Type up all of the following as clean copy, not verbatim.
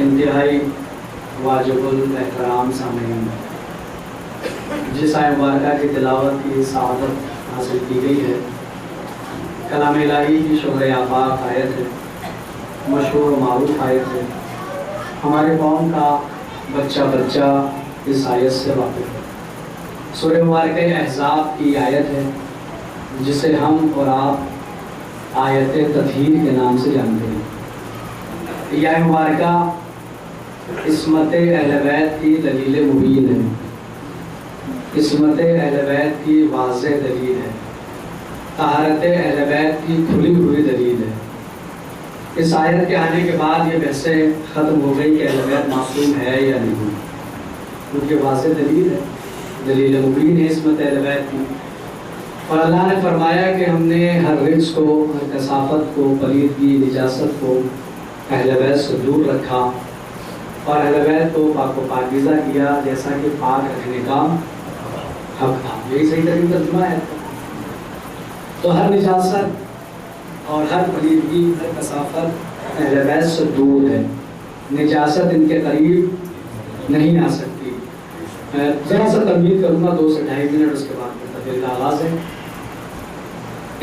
इंतहाई वाजिबुल एहतराम सामीन, जिस आय मुबारका की तिलावत की सआदत हासिल की गई है, कलाम इलाही की शुक्र आफाक आयत है, मशहूर मारूफ आयत है। हमारे कौम का बच्चा बच्चा इस आयत से वाकिफ़ है। सूरह मुबारका अहज़ाब की आयत है, जिसे हम और आप आयत तत्हीर के नाम से जानते हैं। यह मुबारका इस्मत अहले बैत की दलील मुबीन है, इस्मत अहले बैत की वाज़ेह दलील है, तहारत अहले बैत की खुली हुई दलील है। इस आयत के आने के बाद ये बहसें ख़त्म हो गई कि अहले बैत मासूम है या नहीं, उनके वाज़ेह दलील है, दलील मुबीन है इस्मत अहले बैत की। और अल्लाह ने फरमाया कि हमने हर रिज्क को, हर कसाफत को, पलीदगी, निजासत को अहले बैत से दूर रखा और अहले बैत को पाकीज़ा किया जैसा कि पाक रखने का हक था। यही सही तरीका तर्जुमा है। तो हर निजासत और हर पलीदगी, हर कसाफत अहले बैत से दूर है। निजासत इनके करीब नहीं आ सकती। ज़रा सा तमीज़ करूँगा 2 से 2.5 मिनट, उसके बाद तफसील का आगाज़ है।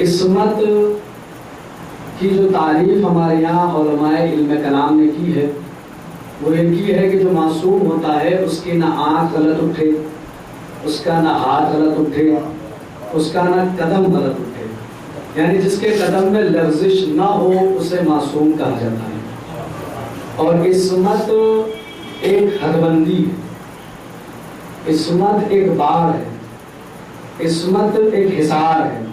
इस्मत की जो तारीफ हमारे यहाँ उलमाए इल्म कलाम ने की है वो एक ही है कि जो मासूम होता है उसकी ना आँख गलत उठे, उसका ना हाथ गलत उठे, उसका ना कदम गलत उठे, यानी जिसके कदम में लर्जिश ना हो उसे मासूम कहा जाता है। और इस्मत एक हदबंदी है, इस्मत एक बार है, इस्मत एक हिसार है,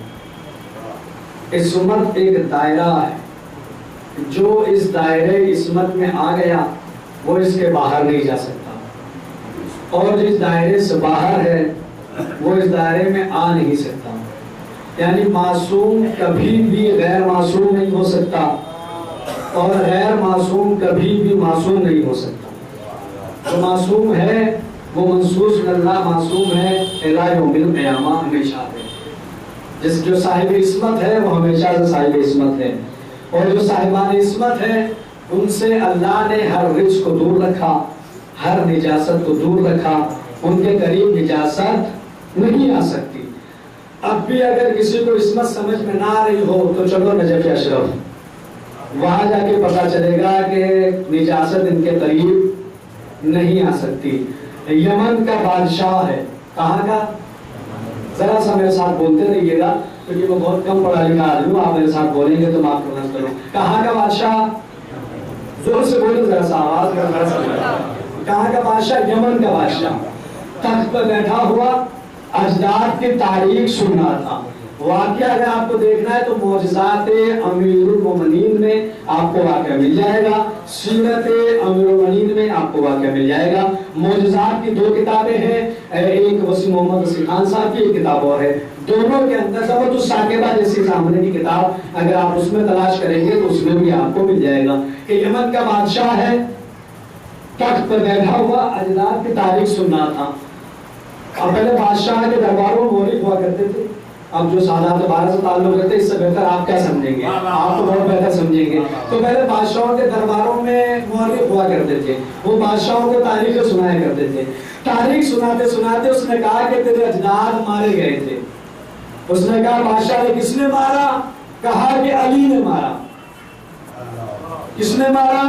इस्मत एक दायरा है। जो इस दायरे इस्मत में आ गया वो इसके बाहर नहीं जा सकता, और जिस दायरे से बाहर है वो इस दायरे में आ नहीं सकता। यानी मासूम कभी भी गैर मासूम नहीं हो सकता और गैर मासूम कभी भी मासूम नहीं हो सकता। जो मासूम है वो मंसूस अल्लाह मासूम है इला यौमिल क़ियामा, हमेशा है। जो साहिब इस्मत है वो हमेशा से साहिब इस्मत है, और जो साहिबान इस्मत है उनसे अल्लाह ने हर रिज्क को दूर रखा, हर निजासत को दूर रखा। उनके करीब निजासत नहीं आ सकती। अब भी अगर किसी को इस्मत समझ में ना आ रही हो तो चलो नजफ अशरफ, वहां जाके पता चलेगा कि निजासत इनके करीब नहीं आ सकती। यमन का बादशाह है, कहाँ का? जरा सा मेरे साथ बोलते रहिएगा क्योंकि मैं बहुत कम पढ़ा लिखा आदमी हूँ, आप मेरे साथ बोलेंगे तो माफ करना करो। कहाँ का बादशाह? जोर से बोलो, जरा सा आवाज कर। कहाँ का बादशाह? यमन का बादशाह। तख्त पर बैठा हुआ, अजदाद की तारीख सुनना था। वाकया अगर आपको देखना है तो मौजिज़ात अमीरुल मोमिनीन में आपको वाकया मिल जाएगा, सीरत अमीरुल मोमिनीन में आपको वाकया मिल जाएगा। मौजिज़ात की 2 किताबें हैं, एक वसी मोहम्मद वसी खान साहब की, एक किताब और है। दोनों के अंदर ज़बरदस्त साकिबा जैसी सामने की किताब अगर आप उसमें तलाश करेंगे तो उसमें भी आपको मिल जाएगा कि यमन का बादशाह है, तख्त पर बैठा हुआ, अजदाद की तारीख सुनना था। अब पहले बादशाह के दरबारों में मौलिक हुआ करते थे। अब जो सादात बारह से ताल्लुक रखते हैं इससे बेहतर आप क्या समझेंगे, आप तो बहुत बेहतर समझेंगे। तो पहले बादशाहों के दरबारों में मौलिक हुआ करते थे, वो बादशाहों को तारीखें सुनाया करते थे। तारीख सुनाते सुनाते उसने कहा कि तेरे अजदाद मारे गए थे। उसने कहा बादशाह ने किसने मारा? कहा कि अली ने मारा। किसने मारा?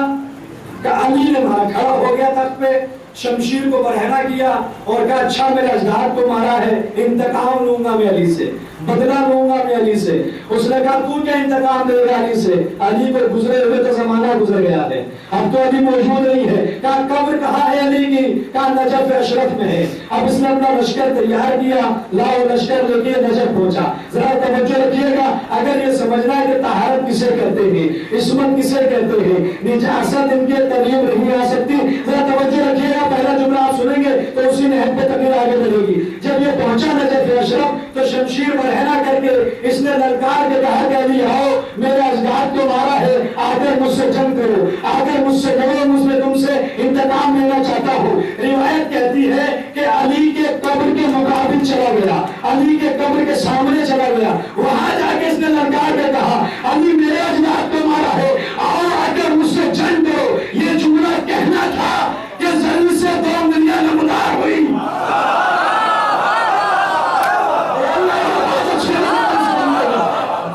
कहा अली ने मारा। खड़ा हो गया तख्त पे, शमशीर को बरहना किया और कहा अच्छा मेरे अजदाद को मारा है, इंतकाम लूंगा मैं अली से, बदला लूंगा मैं अली से। उसने कहा तू क्या इंतकाम देगा अली से? अली पर गुजरे हुए तो जमाना गुजर गया है, अब तो अली मौजूद नहीं है। कहा कब्र कहाँ है अली की? कहा नजफ अशरफ में है। अब इसने अपना लश्कर तैयार किया, लाओ लश्कर लेके नजफ पहुंचा। जरा तवज्जो रखिएगा, अगर ये समझना है कि तहारत किसे कहते हैं, इस्मत किसे कहते हैं, निजासत इनके करीब नहीं आ सकती, जरा तवज्जो रखिएगा। पहला जुमला आप सुनेंगे तो उसी नहज पे तकरीर आगे बढ़ेगी। जब ये पहुंचा नजफ अशरफ तो शमशीर बरहना करके इसने ललकार के कहा कि अली आओ, मेरे अजदाद को मारा है, आकर मुझसे जंग करो, आकर मुझसे लड़ो, मुझसे तुमसे इंतकाम लेना चाहता हूँ। रिवायत कहती है कि अली के कब्र के मुकाबिल चला गया, अली के कब्र के सामने चला गया, वहां जाके इसने ललकार के कहा अली मेरे अजदाद को मारा है, आओ आकर मुझसे जंग करो। ये जुमला कहना था कि जमीन से 2 दुनिया नमदार हुई।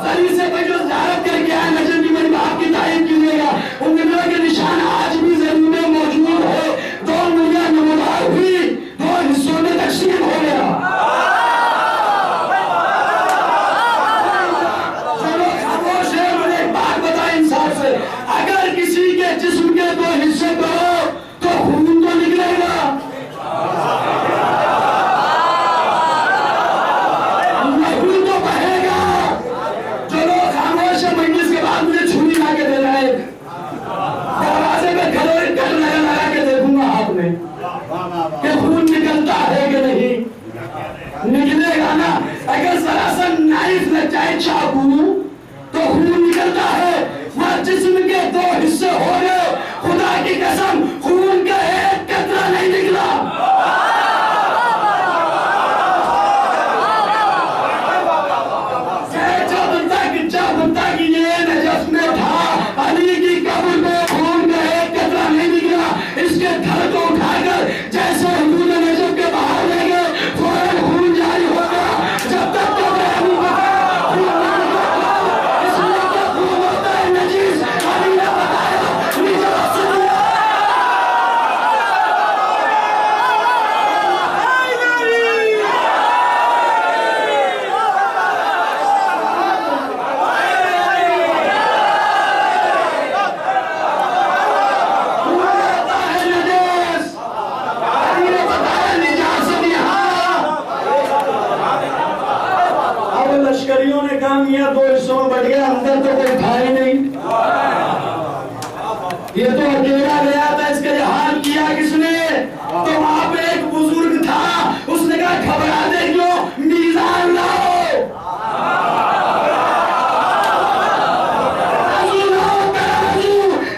जमीन से कोई जो ज़ियारत करके आया नजर की मेरी बाप की तारीफ कीजिएगा, उन दुनिया के निशान आज भी जमीन में मौजूद है। 2 दुनिया नमदार हुई, 2 हिस्सों में तकसीम हो गया। चलो खामोश है, मुझे एक बात जाए चाकू तो खून निकलता है, वह जिस्म के दो हिस्से हो गए, खुदा की कसम खून का एक कतरा नहीं निकला। जब तक ये नजफ में था, अली की कब्र में खून का एक कतरा नहीं निकला। इसके घर को उठाकर जैसे हुजूर ने नजफ के बाहर ले गए, फौरन खून जारी हो गया। जब तक कब्र अली इसलिए क्या खून होता है नजीस, अली ने बताया। लश्करियों ने काम किया, दो हिस्सों में बढ़ गया, अंदर तो कोई था ही नहीं। ये तो अकेला गया था, इसके लिए हाल किया किसने? तो वहां पे एक बुजुर्ग था, उसने कहा घबराते क्यों, मीज़ान लाओ।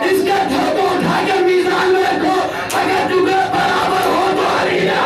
इसके घर को उठाकर मीज़ान में रखो, अगर टुकड़े बराबर हो तो अलीया।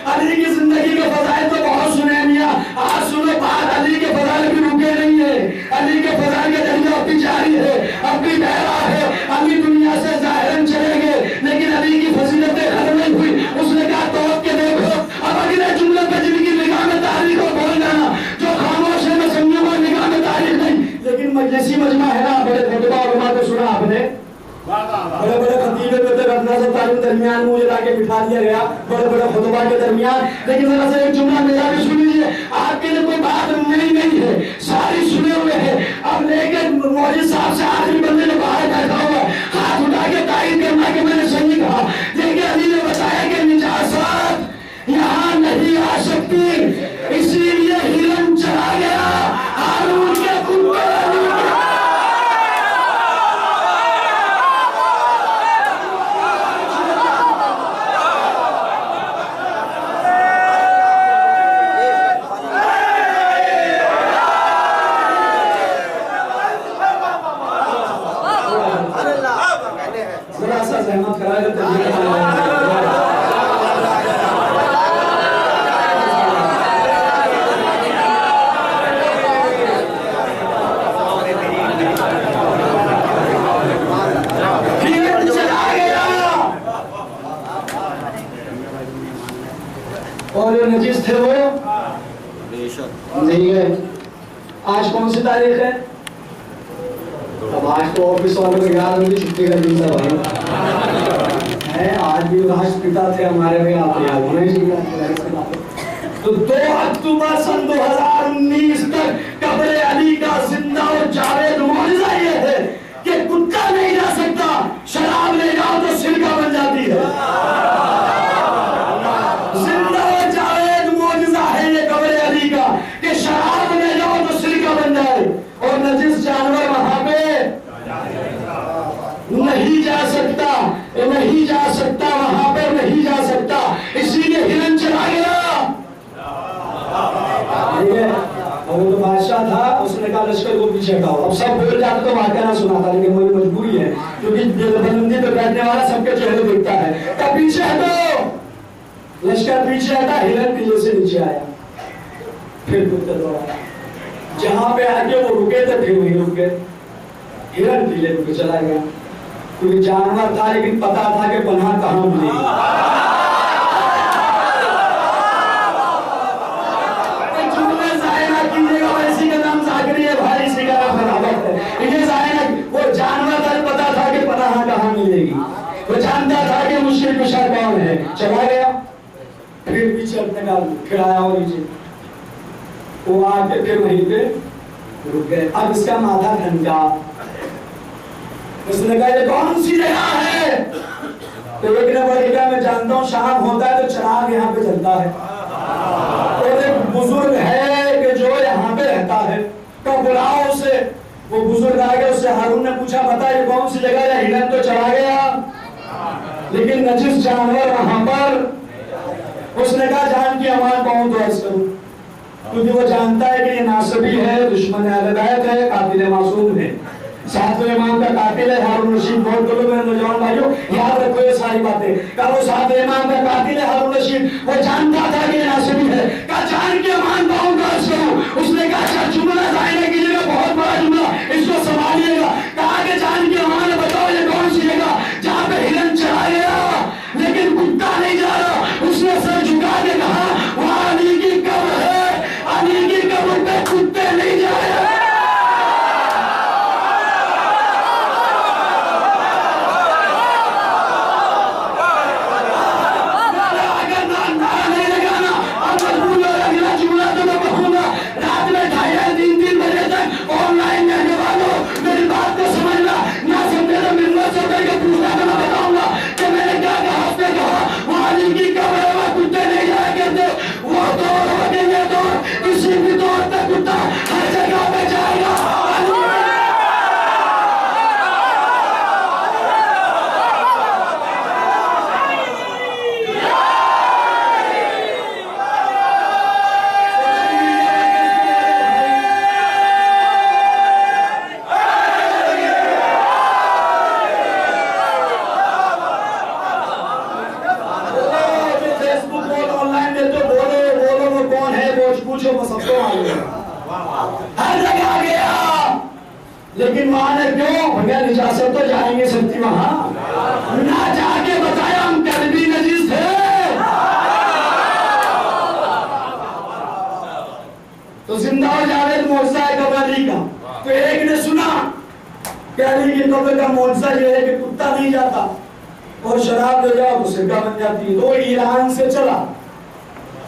अली की जिंदगी के फजाइल तो बहुत सुने मिया, आज सुनो बात, अली के फजाइल भी रुके नहीं है। अली के फजाइल के जरिए अब भी जारी है, अब भी बहरा है। अली दुनिया से जाहिरन चले गए, लेकिन अली की फजीलतें खत्म नहीं हुई। उसने कहा तोड़ के देखो, अब अगले जुमले पे जिनकी निगाह में तारीख हो बोल जाना, जो खामोश है मैं समझूंगा निगाह में तारीख नहीं। लेकिन मजलिसी मजमा है ना, बड़े खुतबा उलमा को सुना आपने, बड़े बड़े खतीब दरमियान मुझे लाके बिठा दिया गया, बड़े बड़े खुतबा के दरमियान। लेकिन जरा से एक जुमला मेरा भी सुन लीजिए, आपके लिए कोई बात नहीं है, सारी सुने हुए हैं। अब लेकर मौलवी साहब से आखिरी बंदे ने बाहर बैठा हुआ, हाथ उठा के तारीफ करना कि मैंने सही कहा। देखिए अली ने बताया कि निजासत यहाँ नहीं आ सकती, इसीलिए हिरन चला गया हारून के कुत्ते। सहमत करा और जो नजीस थे वो नहीं गए। आज कौन सी तारीख है? अब आज तो ऑफिस वालों को याद होगी, छुट्टी का दिन था भाई है। आज भी राष्ट्रपिता थे हमारे, भाई आप याद होना ही चाहिए। तो 2 अक्टूबर सन 2019 तक कब्र अली का जिंदा और जावेद मौजूदा ये है कि कुत्ता नहीं जा सकता, शराब ले जाओ तो सिरका बन जाती है। जिंदा और जावेद मौजूदा है ये कब्र अली का कि शराब ले जाओ तो सिरका बन जाए। और नजिस जानवर वहां पे नहीं जा सकता, नहीं जा सकता, वहां पर नहीं जा सकता, इसीलिए हिरन चला गया। वो तो बादशाह था, उसने कहा लश्कर को पीछे हटाओ। अब सब बोल जाते तो वाकया ना सुनाता, लेकिन मेरी मजबूरी है क्योंकि बंदी पे बैठने वाला सबके चेहरे देखता है। तब पीछे हटो, लश्कर पीछे हटा, हिरन पीछे से नीचे आया, फिर कुत्ते दौड़ाया। जहां पे आगे वो रुके थे फिर वही रुक गए, हिरन पीले रुके चला गया। क्योंकि जानवर था लेकिन पता था कि पनाह कहां मिलेगी। इसी का नाम जागरी है भाई, इसी का नाम बराबर है। ये जायना वो जानवर था, पता था कि पनाह कहां मिलेगी, वो जानता था कि मुश्किल कुशा कौन है। चला गया, फिर पीछे अपने का फिर आया और नीचे वो आके फिर वहीं पे रुक गए। अब इसका माथा ठंडा, उसने कहा ये कौन सी जगह है? तो एक ने बोला क्या मैं जानता हूँ, शाम होता है तो चिराग यहाँ पे जलता है। और एक बुजुर्ग है कि जो यहाँ पे रहता है, तो बुलाओ उसे। वो बुजुर्ग आ गया, उससे हारून ने पूछा बता ये कौन सी जगह है? हिरन तो चला गया लेकिन नजिस जानवर वहां पर। उसने कहा जान की अमान पाऊं तो अर्ज करूं, क्योंकि वो जानता है कि ये नासबी है, दुश्मन अहलबैत है, कातिल मासूम है। सातवें इमाम का कातिल है हारून रशीद। नोट कर लो मेरे नौजवान भाइयों, याद रखो ये सारी बातें। कहा वो सातवें इमाम का कातिल है हारून रशीद, वो जानता था कि नासबी है। कहा जान के मान पाऊंगा उसको। उसने कहा अच्छा जुमला जाने की जगह बहुत बड़ा जुमला, इसको संभालिएगा। कहा कि जान के मान बताओ ये कौन सी जगह जहां पे हिरन चला गया लेकिन कुत्ता नहीं जा रहा? उसने सर झुका के कहा वहां अली की कब्र है, अली की कब्र पे कुत्ते नहीं जा रहे। लेकिन वहां ने क्यों भैया निजासत तो जाएंगे सच्ची वहां ना जाके बताया हम कल्बी नजीस थे। तो जिंदा हो जावेद मौजज़ा है कब्र अली का। तो एक ने सुना कि अली की कब्र का मौजज़ा ये है कि कुत्ता नहीं जाता और शराब ले जाओ तो सिरका बन जाती है। तो ईरान से चला।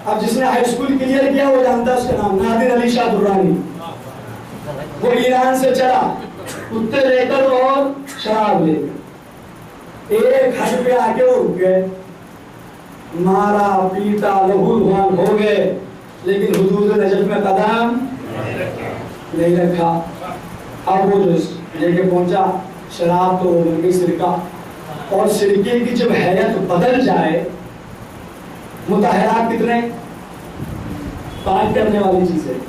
अब जिसने हाई स्कूल क्लियर किया वो जानता है उसका नाम नादिर अली शाह दुर्रानी। वो ईरान से चला कुत्ते लेकर और शराब लेकर। एक हद पे आके वो रुक गए, मारा पीटा लहू लुहान हो गए, लेकिन हुजूर नजफ में कदम नहीं रखा। अब वो जो लेके पहुंचा शराब तो बन गई सिरका, और सिरके की जब हैयत बदल जाए, मुताहरात कितने पाक करने वाली चीजें।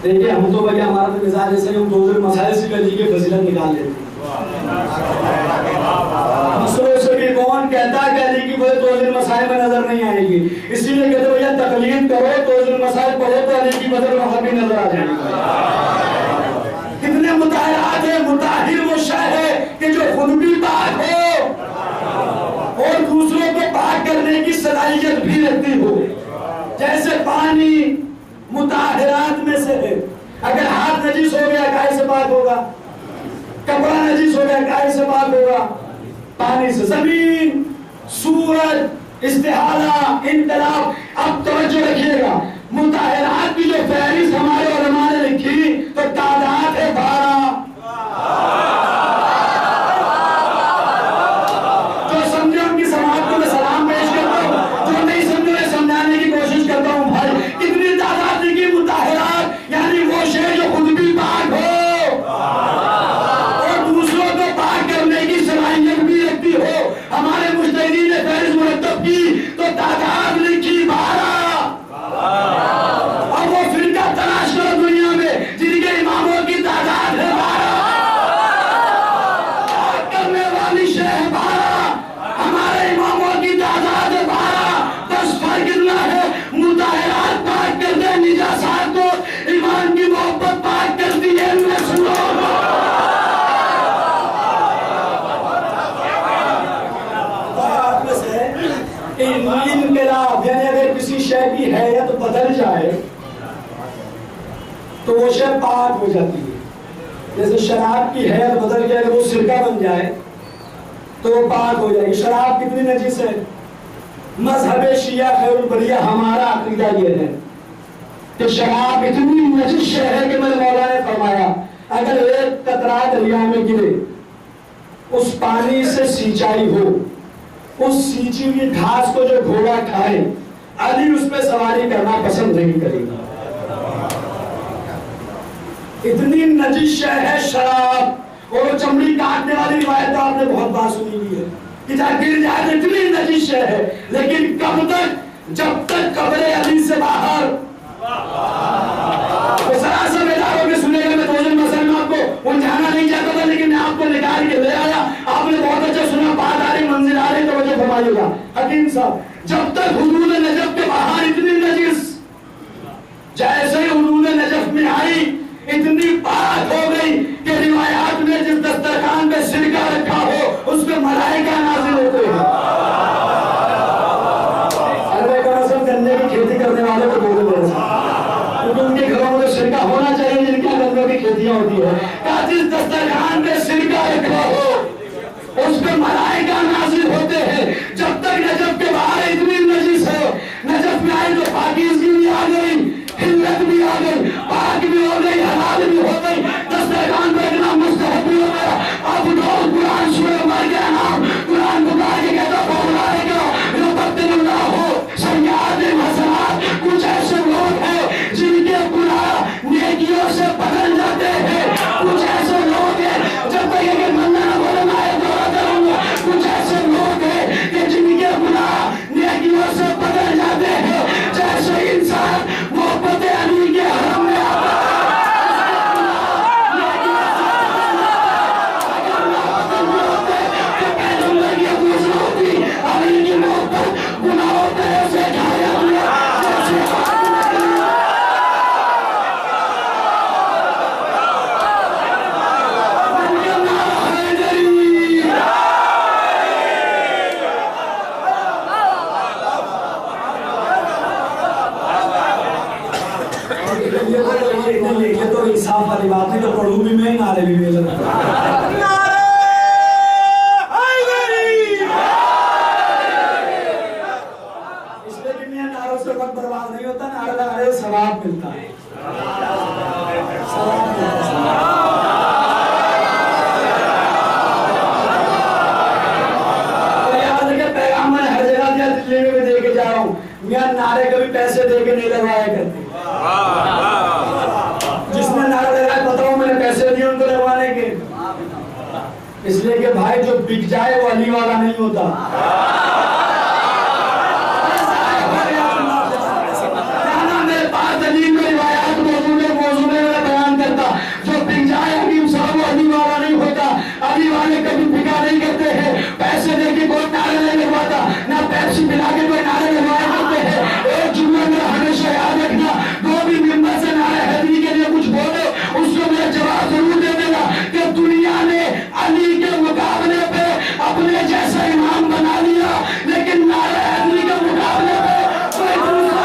देखिए हम तो भैया हमारा तो मिजाज ऐसे हम दो मसाइल से अली के फजीलत निकाल लेते मसलों से भी कौन कहता है कि अली की वजह दो मसाइल में नजर नहीं आएगी, इसीलिए कहते भैया तकलीफ करो दो मसाइल पढ़ो तो अली की वजह वहां भी नजर आ जाएगी। कितने मुताहरात है, मुताहिर वो शय है कि जो खुद भी पाक हो और दूसरों को पाक करने की सलाहियत भी रखती हो। जैसे पानी मुताहिरात में से है। अगर हाथ नजीस हो गया काहे से पाक होगा? कपड़ा नजीस हो गया काहे से पाक होगा? पानी से। जमीन, सूरज, इस्तिहाला, इनकलाब। अब तवज्जो रखिएगा, मुताहिरात की जो फहरिस्त हमारे उलमा ने लिखी तो तादाद है 12। जो समझे उनकी समाज को मैं सलाम पेश करता हूँ, जो नहीं समझे समझाने की कोशिश करता हूँ। भाई कितनी तादाद की मुताहिरात, यानी वो शय जो खुद भी पाक हो और दूसरों को पाक करने की सलाहियत भी रखती हो। हमारे मुज्तहिदीन ने फहरिस्त मुरतब की तो तादाद लिखी 12। अब वो फिरका तलाश करो दुनिया में जिनके इमामों की तादाद है 12, पाक करने वाली शय है 12, हमारे इमामों की तादाद है 12। बस फर्क इतना है, मुताहिरात पाक करते हैं, निजासात को ईमान की मोहब्बत पाक करती है। सुनो इनकलाब, यानी अगर किसी शय की हैयत बदल जाए तो वो शय पाक हो जाती है। जैसे शराब की हैयत बदल जाए, वो सिरका बन जाए तो वो पाक हो जाएगी। शराब कितनी नजीस है? मजहब शिया खैरुल बरिया हमारा अकीदा ये है कि शराब इतनी नजीस शय है कि मेरे मौला ने फरमाया अगर एक कतरा दरिया में गिरे, उस पानी से सिंचाई हो, उस सींची हुई घास को जो घोड़ा खाए, अली उस पर सवारी करना पसंद नहीं करेगा। इतनी नजिश है शराब। और चमड़ी काटने वाली रिवायत तो आपने बहुत बार सुनी हुई है कि जहाँ गिर जाए तो इतनी नजिश है, लेकिन कब तक? जब तक कब्र अली से बाहर। तो जरा सा बेदार होकर सुनेगा। मैं थोड़े मसले में आपको उलझाना नहीं चाहता था, लेकिन मैं आपको निकाल के ले आया। आपने बहुत अच्छा सुना, बात आ रही, मंजिल आ रही, तो वजह फरमाइएगा हकीम साहब। जब तक हुदूद नजफ के बाहर इतनी नजिस, जैसे ही हुदूद नजफ में आई इतनी बात हो गई कि रिवायात में जिस दस्तरखान पे सिरका रखा हो उस पे मलाइका नाज़िल होते हैं। गन्ने की खेती करने वाले को बोल दे, क्योंकि उनके घरों में सिरका होना चाहिए जिनके गन्नों की खेतियां होती है। जिस दस्तरखान पे सिरका रखा हो उस पे मलाइका नाज़िल होते हैं। जब तक नजफ के बाहर इतनी नजिस है, नजफ में आई तो पाकीज़गी भी आ गई, हिल्लत भी आ गई, पाक भी हो गई, हलाल भी हो गई, दस्तरखान पे इतना मुस्तहब भी हो गया। अब लोग कुरान सूरह मर गया नाम, कुरान बुला के कहता बोलाएगा रब्बना हो सयाद हसनात। कुछ ऐसे लोग हैं जिनके गुनाह नेकियों से बदल जाते हैं। कुछ ऐसे लोग हैं, जब तक ये मन्ना ना बोले मैं दौरा करूंगा, कुछ ऐसे लोग हैं कि जिनके गुनाह नेकियों से बदल जाते हैं। जैसे इंसान मोहब्बत अली के हरम में आता है, अली की मोहब्बत गुनाहों से ढाया हुआ लिखे तो इंसाफ वाली बात नहीं, तो पढ़ू भी मैं नारे भी मैं इसलिए कि मैं नारों से वक्त बर्बाद नहीं होता, नारे लगाने से सवाब मिलता है। तो याद रखे पैगाम मैंने हर जगह दिया, दिल्ली में भी दे के जा रहा हूँ। मैं नारे कभी पैसे दे के नहीं लगवाया करते। जिसने नारा लगाया पता हो मैंने पैसे दिए उनको लगवाने के, इसलिए कि भाई जो बिक जाए वो अली वाला नहीं होता। मेरे पास दलील में रिवायात मौजूद है, मौजूद है, मैं बयान करता। जो बिक जाए हकीम साहब वो अली वाला नहीं होता। अली वाले कभी बिका नहीं करते हैं। पैसे दे के कोई नारे नहीं लगवाता, ना पैप्सी पिला के कोई नारे लगवाया करते हैं। एक जुम्मे में हमेशा याद रखना, दो भी मिंबर से नारे हैदरी के लिए कुछ बोले उसको मेरा जवाब जरूर दे देगा कि दुनिया ने अली के मुकाबले पे अपने जैसा इमाम बना लिया, लेकिन नारे हैदरी के मुकाबले पे कोई दूसरा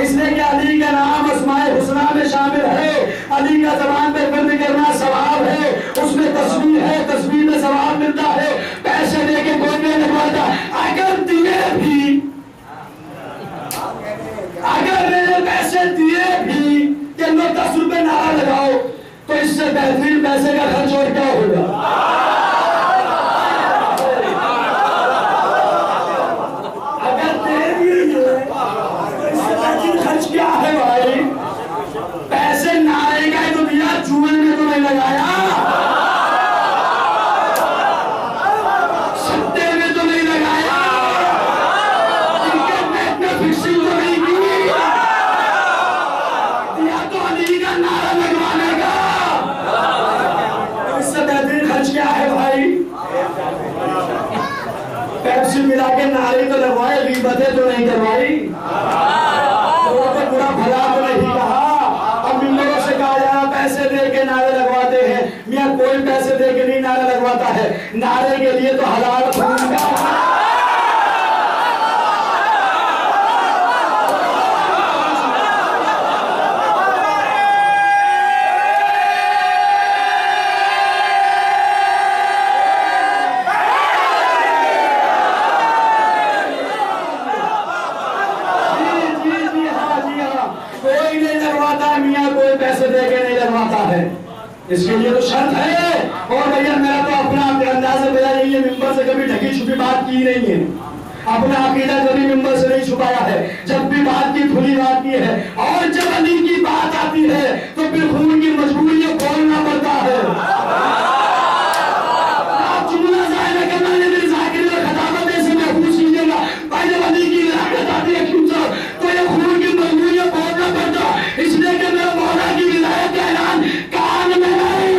इसलिए कि अली का नाम अस्माए हुस्ना में शामिल है। अली का ज़बान पे वर्द करना सवाब है, उसमें तस्बीह है, तस्बीह में सवाब मिलता है। पैसे देके कोई नहीं लगवाता। अगर दिए भी, अगर मैंने पैसे दिए भी कि लो 10 रुपए नारा लगाओ, तो इससे बेहतरीन पैसे का खर्च और क्या होगा? क्या है भाई? पैसे नारे का तो दिया, जुए में तो नहीं लगाया, सट्टे में तो नहीं लगाया, इंटरनेट में फिक्सिंग तो नहीं की, या तो अली का नारा लगवाने का। तो इससे बेहतरीन खर्च क्या है भाई? पैप्सी मिला के नारे तो लगवाए, ग़ीबतें तो नहीं करवाई, बुरा भला तो नहीं कहा। अब इन लोगों से कहा जा रहा पैसे दे के नारे लगवाते हैं। मियां कोई पैसे दे के नहीं नारे लगवाता है, नारे के लिए तो हलाल खून का है, इसके लिए तो शर्त है। और भैया मेरा तो अपना अंदाज है, मेरा यही है, मिंबर से कभी ढकी छुपी बात की नहीं है, अपना अकीदा कभी मिंबर से नहीं छुपाया है। जब भी बात की खुली बात की है, और जब अली की बात आती है तो फिर खून की मजबूरी है, बोलना पड़ता है। आप जुमला ज़ाहिर करना है, मेरी ज़ाकिर और खताबत ऐसे महफूज कीजिएगा। भाई जब अली की विलायत आती है क्यों सर, तो ये खून की मजबूरी है, बोलना पड़ता, इसलिए कि मेरे मौला की विलायत का ऐलान कान में नहीं।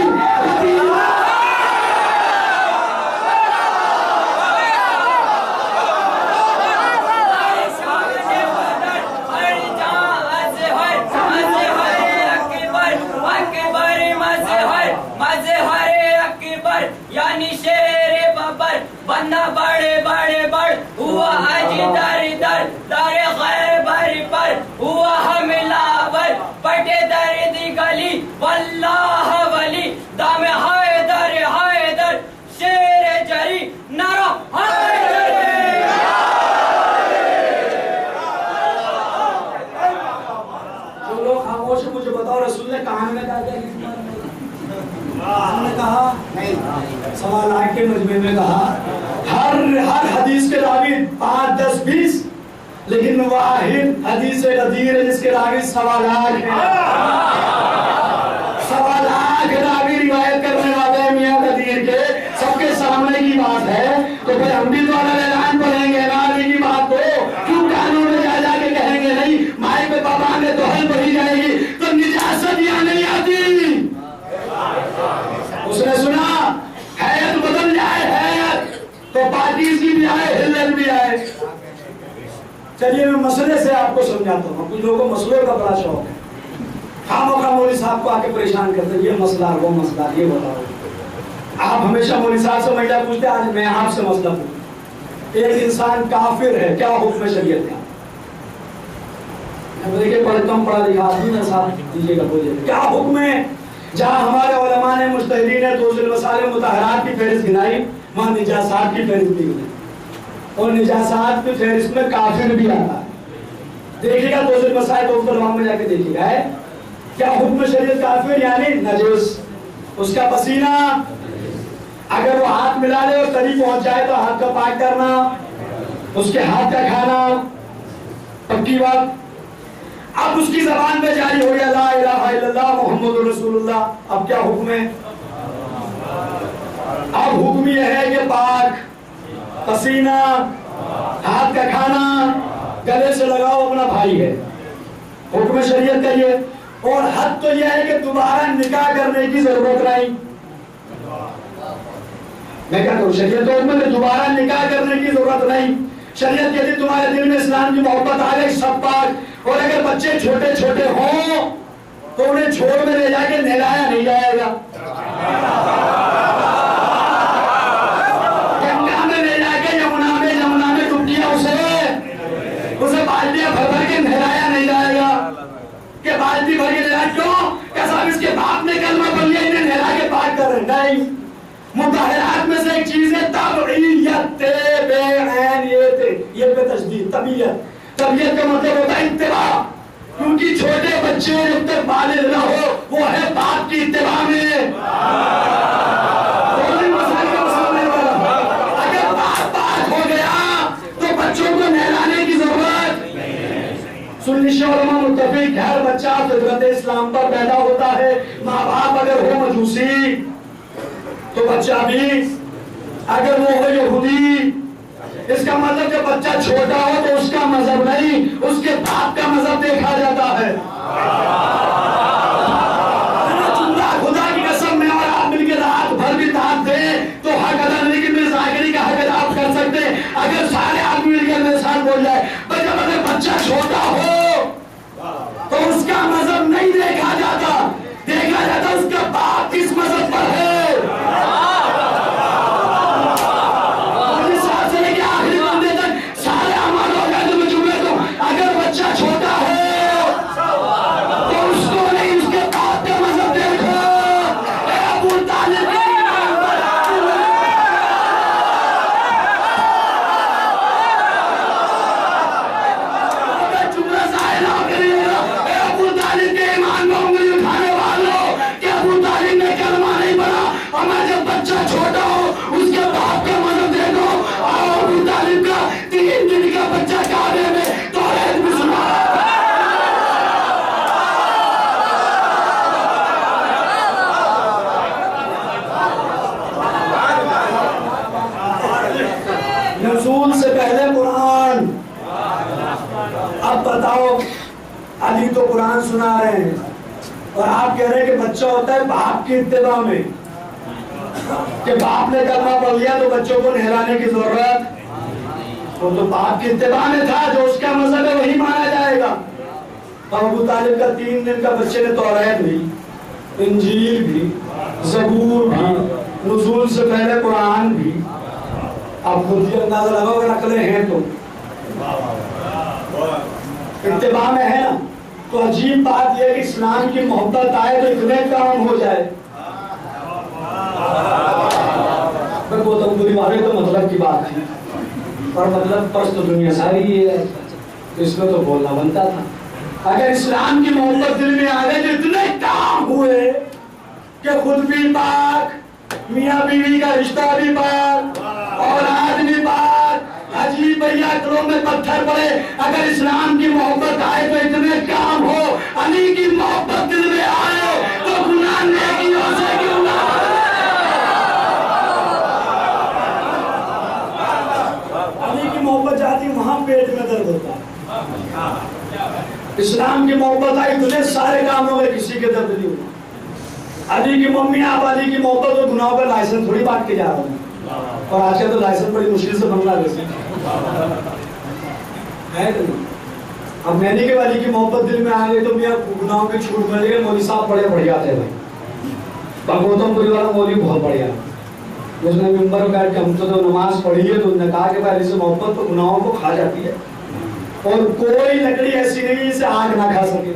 यानी शेरे बबर बन्ना बड़े बड़े बड़ हुआ अजी दर दर दारे खैबर पर हुआ हमलावर पटे दर्द गली वल्लाह वली दामे हैदर शेर जरी नारा जो लोग खामोश है मुझे बताओ, रसूल ने कहां में कहा क्या? हमने कहा नहीं, सवाल आठ के मजमे में कहा हर हदीस के रावी 5, 10, 20, लेकिन वाहिद हदीस गदीर है जिसके रावी 1.25 लाख है। 1.25 लाख रावी रिवायत करने वाले मियां गदीर के सबके सामने की बात है, तो फिर हम भी तो ऐलान पढ़ेंगे ना अली की बात को, क्यों कानून में जा जाके कहेंगे नहीं, माई पे बाबा ने दोहल पढ़ी जाएगी तो निजासत यहाँ नहीं आती। उसने सुना हैत बदल जाए हैत तो पार्टी की भी आए, हिल्लत भी आए। चलिए मैं मसले से आपको समझाता हूँ, कुछ लोगों को मसलों का बड़ा शौक है, खामोखा मौलवी साहब को आके परेशान करते हैं, ये मसला वो मसला, ये बताओ। आप हमेशा मौलवी साहब से मसला पूछते, आज मैं आपसे मसला पूछूं, एक इंसान काफिर है, क्या हुक्म है शरीयत का? देखिए पढ़ता हूँ, पढ़ा लिखा आदमी ना साहब दीजिएगा, बोलिए क्या हुक्म है? जहाँ हमारे उलमा ने मुज्तहिदीन ने दोज़िल मसाले मुतहरात की फहरिस्त गिनाई, वहाँ निजासात की फहरिस्त भी गिनाई, और निजासात की फहरिस्त में काफिर भी आता है। देखिएगा दोज़िल मसाले तो में जाके देखिएगा है क्या हुक्म शरीयत काफिर यानी नजिस, उसका पसीना अगर वो हाथ मिला ले और तरी पहुंच जाए तो हाथ का पाक करना, उसके हाथ का खाना, पक्की बात। अब उसकी जबान पे जारी हो गया ला इलाहा इल्लल्लाह मुहम्मदुर रसूलुल्लाह, अब क्या हुक्म है? अब हुक्म यह है कि पाक, पसीना, हाथ का खाना गले से लगाओ, अपना भाई है, हुक्म शरीयत का ये। और हद तो यह है कि दोबारा निकाह करने की जरूरत नहीं। मैं क्या करूं, शरीयत तो हुक्म है दोबारा निकाह करने की जरूरत नहीं। शरीयत यदि तुम्हारे दिल में इस्लाम की मोहब्बत आ गई सब पाक, और अगर बच्चे छोटे छोटे हों तो उन्हें छोड़ में ले जाके नहलाया नहीं जाएगा, गंगा में ले जाके यमुना में डुबकियां उसे बाल्टियां भर भर के नहलाया नहीं जाएगा कि बाल्टी भर के नहलाया क्यों? क्या साहब इसके बाप ने कलमा पढ़ लिया, इन्हें नहला के पाक कर रहे? नहीं, मुताहरात में से एक चीज है तबईयत, ये पे तशदीद, तबीयत का मतलब होता है इत्तिबा, क्योंकि छोटे बच्चे जब तक बालिग न हो वो है बाप की इत्तिबा में। अगर बाप हो गया तो बच्चों को नहलाने की जरूरत। सुन्नी उलमा मुत्तफिक, हर बच्चा फितरत इस्लाम पर पैदा होता है। माँ बाप अगर हो मजूसी तो बच्चा भी, अगर वो हो यहूदी, इसका मतलब जब बच्चा छोटा हो तो उसका मजहब नहीं, उसके बाप का मजहब देखा जाता है। खुदा की कसम में और आप मिलकर रात भर भी दांत दे तो हक अदा नहीं, कि मेरे जाकिरी का हक अदा आप कर सकते। अगर सारे आदमी मिलकर मेरे साथ बोल जाए जब अगर बच्चा छोटा हो तो उसका मजहब नहीं देखा जाता, देखा जाता उसका बाप किस मजहब पर है। आए हैं और आप कह रहे हैं कि बच्चा होता है बाप की इत्तेबा में, कि बाप ने कलमा पढ़ लिया तो बच्चों को नहलाने की जरूरत, वो तो बाप की इत्तेबा में था, जो उसका मजहब है वही माना जाएगा। अबू तालिब का 3 दिन का बच्चे ने तौरात भी, इंजील भी, ज़बूर भी, नुज़ूल से पहले कुरान भी। आप खुद ही अंदाजा लगाओ अगर अकलें हैं तो, इत्तिबा में है ना। तो अजीब बात यह है कि इस्लाम की मोहब्बत आए तो इतने काम हो जाए। गौतम बुद्ध वाले तो मतलब की बात थी, और मतलब पर्स तो दुनिया सारी है, तो इसमें तो बोलना बनता था। अगर इस्लाम की मोहब्बत दिल में आ गई तो इतने काम हुए कि खुद भी पाक, मियाँ बीवी का रिश्ता भी पाक, औलाद भी पाक, अजीब भैया दिलों में पत्थर पड़े। अगर इस्लाम की मोहब्बत आए तो इतने काम हो। अली की मोहब्बत दिल में आए तो गुनाह नेकियों से क्यों ना। अली की मोहब्बत जाती वहां पेट में दर्द होता है। इस्लाम की मोहब्बत आई इतने सारे काम हो गए, किसी के दर्द नहीं हुआ। अली की मम्मी, आप अली की मोहब्बत और गुनाहों का लाइसेंस थोड़ी बांट के जा रहा हूँ, और आजकल तो लाइसेंस बड़ी मुश्किल से बन रहा है। अब मैंने के वाली की मोहब्बत दिल में आ गई तो मेरा गुनाहों की छूट मिल गई। मौलवी साहब बड़े बढ़िया थे भाई, गौतमपुरी वाला मौलवी बहुत बढ़िया। उसने मिंबर में बैठ के हम तो नमाज पढ़ी है, तो उन्होंने कहा कि भाई से मोहब्बत तो गुनाहों को खा जाती है, और कोई लकड़ी ऐसी नहीं जिसे आग ना खा सके।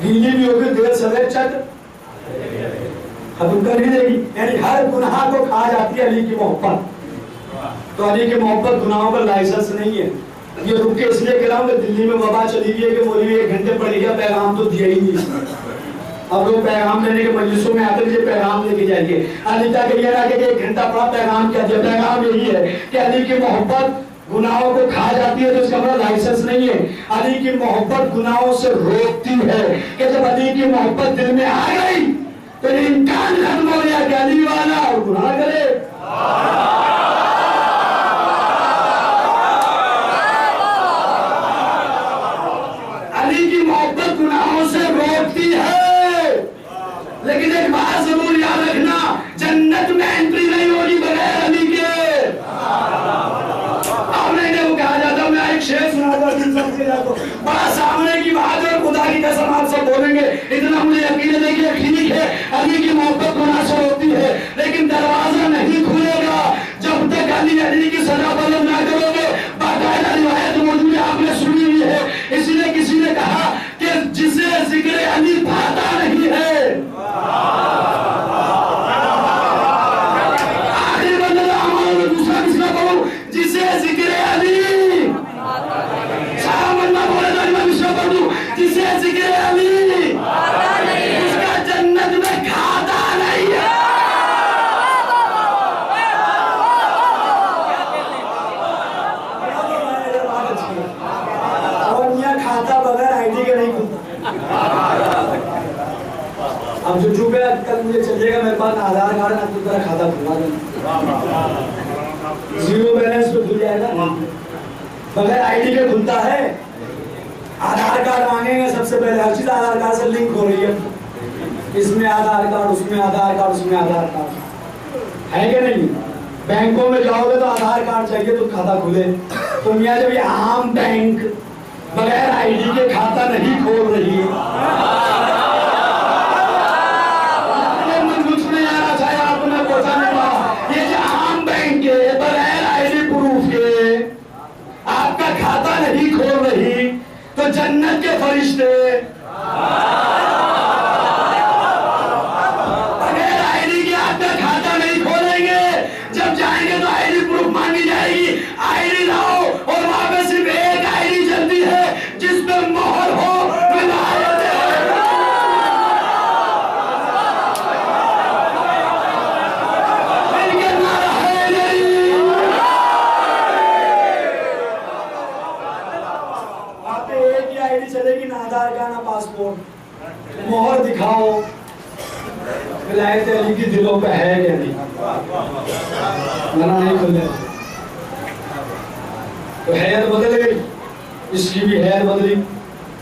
गीली भी होगी देर सवेर चट खत्म कर ही देगी, यानी हर गुनाह को खा जाती है अली की मोहब्बत। तो अली की मोहब्बत गुनाहों का लाइसेंस नहीं है। ये रुक के इसलिए कह रहा हूँ कि दिल्ली में वबा चली गई है कि मौलवी 1 घंटे पढ़ गया, पैगाम तो दिया ही नहीं। अब लोग पैगाम लेने के मजलिसों में आते हैं, पैगाम लेके जाइए। अली का कहिए ना कि 1 घंटा पढ़ा, पैगाम क्या दिया? पैगाम यही है कि अली की मोहब्बत गुनाहों को खा जाती है, तो इसका मतलब लाइसेंस नहीं है। अली की मोहब्बत गुनाहों से रोकती है कि जब अली की मोहब्बत दिल में आ गई तो इम्कान खत्म हो गया कि अली वाला और गुनाह करे। अली की मोहब्बत गुनाहों से रोकती है, लेकिन एक बात जरूर याद रखना, जन्नत में एंट्री नहीं होगी बगैर अली के। कहा जाता, मैं एक शेर सुनाता बड़ा सामने की बात है, खुदा की कसम आप सब बोलेंगे, इतना मुझे यकीन है कि ठीक है अली की मोहब्बत गुनाह से होती है, लेकिन दरवाजा नहीं खुलेगा जब तक अली की सजा बदल ना करोगे। बाकायदा रिवायत मौजूद है, आपने सुनी हुई है। इसलिए किसी ने कहा कि जिसे जिक्र अली भाता नहीं है, आखिर बंदा हमारा दूसरा किसका कहूं, जिसे जिक्र अली, जिसे जिक्र अली उसका जन्नत में खाता नहीं है। और यहाँ खाता बगैर आईडी के नहीं खुलता। अब जो चुप है कल मुझे चलेगा, मेरे पास आधार कार्ड ना खुद का खाता खुलवा देना, 0 बैलेंस पे खुल जाएगा, बगैर आईडी के खुलता है। आधार कार्ड मांगेंगे सबसे पहले, हर चीज आधार कार्ड से लिंक हो रही है, इसमें आधार कार्ड, उसमें आधार कार्ड, उसमें आधार कार्ड, है कि नहीं? बैंकों में जाओगे तो आधार कार्ड चाहिए तो खाता खुले। तो मियां जब ये आम बैंक बगैर आईडी के खाता नहीं खोल रही है, कुछ नहीं आना चाहिए आपने पता नहीं, ये जो आम बैंक है बगैर आईडी प्रूफ के आपका खाता नहीं खोल रही, तो जन्नत के फरिश्ते बगैर आईडी के आपका खाता नहीं खोलेंगे। जब जाएंगे तो आईडी प्रूफ मांगी जाएगी, आईडी लाओ, और वहां पे सिर्फ एक आईडी चलती है जिस पे मोहर हो, विलायत है। चलेगी ना आधार कार्ड ना पासपोर्ट, मोहर दिखाओ, विलायत अली की दिलों पे है या नहीं, मना नहीं खुलने। तो हैत बदल गई, इसकी भी हैत बदली,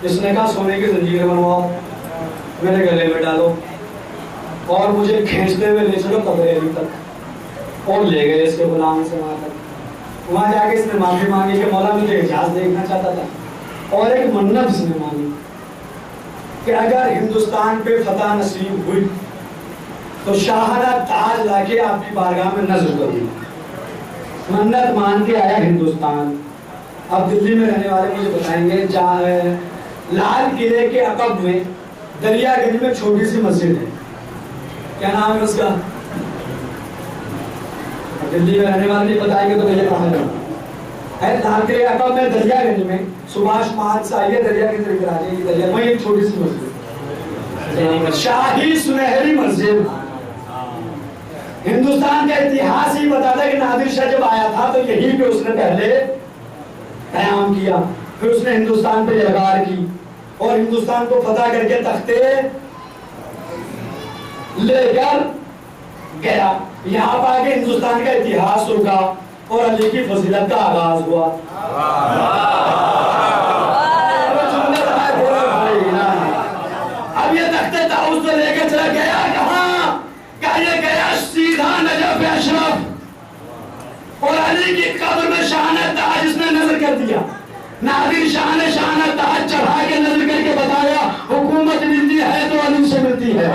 इसने कहा सोने की जंजीर बनवाओ, मेरे गले में डालो और मुझे खींचते हुए ले चलो कब्र अली तक। और ले गए इसके गुलाम से वहां तक। वहां जाके इसने माफी मांगी कि मौला मुझे इजाज़त देखना चाहता था, और एक मन्नत इसने मांगी कि अगर हिंदुस्तान पे फतह नसीब हुई तो शाहरा ताज लाके आपकी बारगाह में नज़र करूंगा। मन्नत मान के आया हिंदुस्तान। अब दिल्ली में रहने वाले मुझे बताएंगे, जहाँ लाल किले के अकब में दरियागंज में छोटी सी मस्जिद है, क्या नाम है उसका? दिल्ली में रहने वाले नहीं बताएंगे तो भैया कहाँ है? लाल किले अकब में दरियागंज में सुभाष मार्ग से आइए, दरिया की तरफ आ जाइए, दरिया वहीं एक छोटी सी मस्जिद, शाही सुनहरी मस्जिद। हिंदुस्तान का इतिहास ही बताता है कि नादिर शाह जब आया था तो यहीं पे उसने पहले कयाम किया, फिर उसने हिंदुस्तान पे जलगार की और हिंदुस्तान को फतह करके तख्ते लेकर गया। यहाँ पर आके हिंदुस्तान का इतिहास रुका और अली की फजीलत का आगाज हुआ। अब ये तख्ते ताउस से लेकर चला गया कहाँ? ये गया सीधा नजफ अशरफ, और अली की कब्र में शान ताज इसने नजर कर दिया। नादिर शाह ने शान ताज चढ़ा के नजर करके बताया, हुकूमत मिलती है तो अली से मिलती है,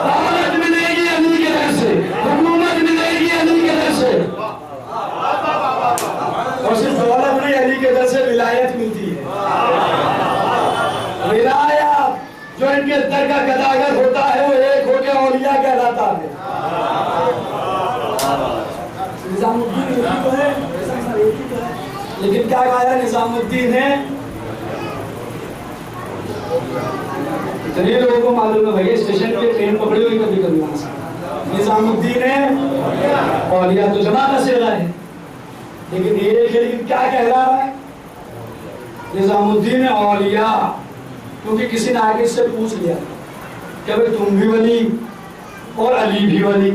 दौलत मिलेगी अली के दर से, हुकूमत मिलेगी अली के दर से, और सिर्फ दौलत नहीं, अली के दर से विलायत मिलती है। विलायत जो इनके दर का गदागर होता है वो एक हो गया औलिया कहलाता है। निजामुद्दीन एक ही तो है, लेकिन क्या कहा निजामुद्दीन ने? इतने लोगों को मालूम है भैया, स्टेशन पे ट्रेन पकड़ी हुई कभी कभी वहां से। निजामुद्दीन है औलिया तो जमा का सेवा है, लेकिन लेकिन क्या कह रहा है? निजामुद्दीन औलिया, क्योंकि किसी ने आगे इससे पूछ लिया कि भाई तुम भी वली और अली भी वली,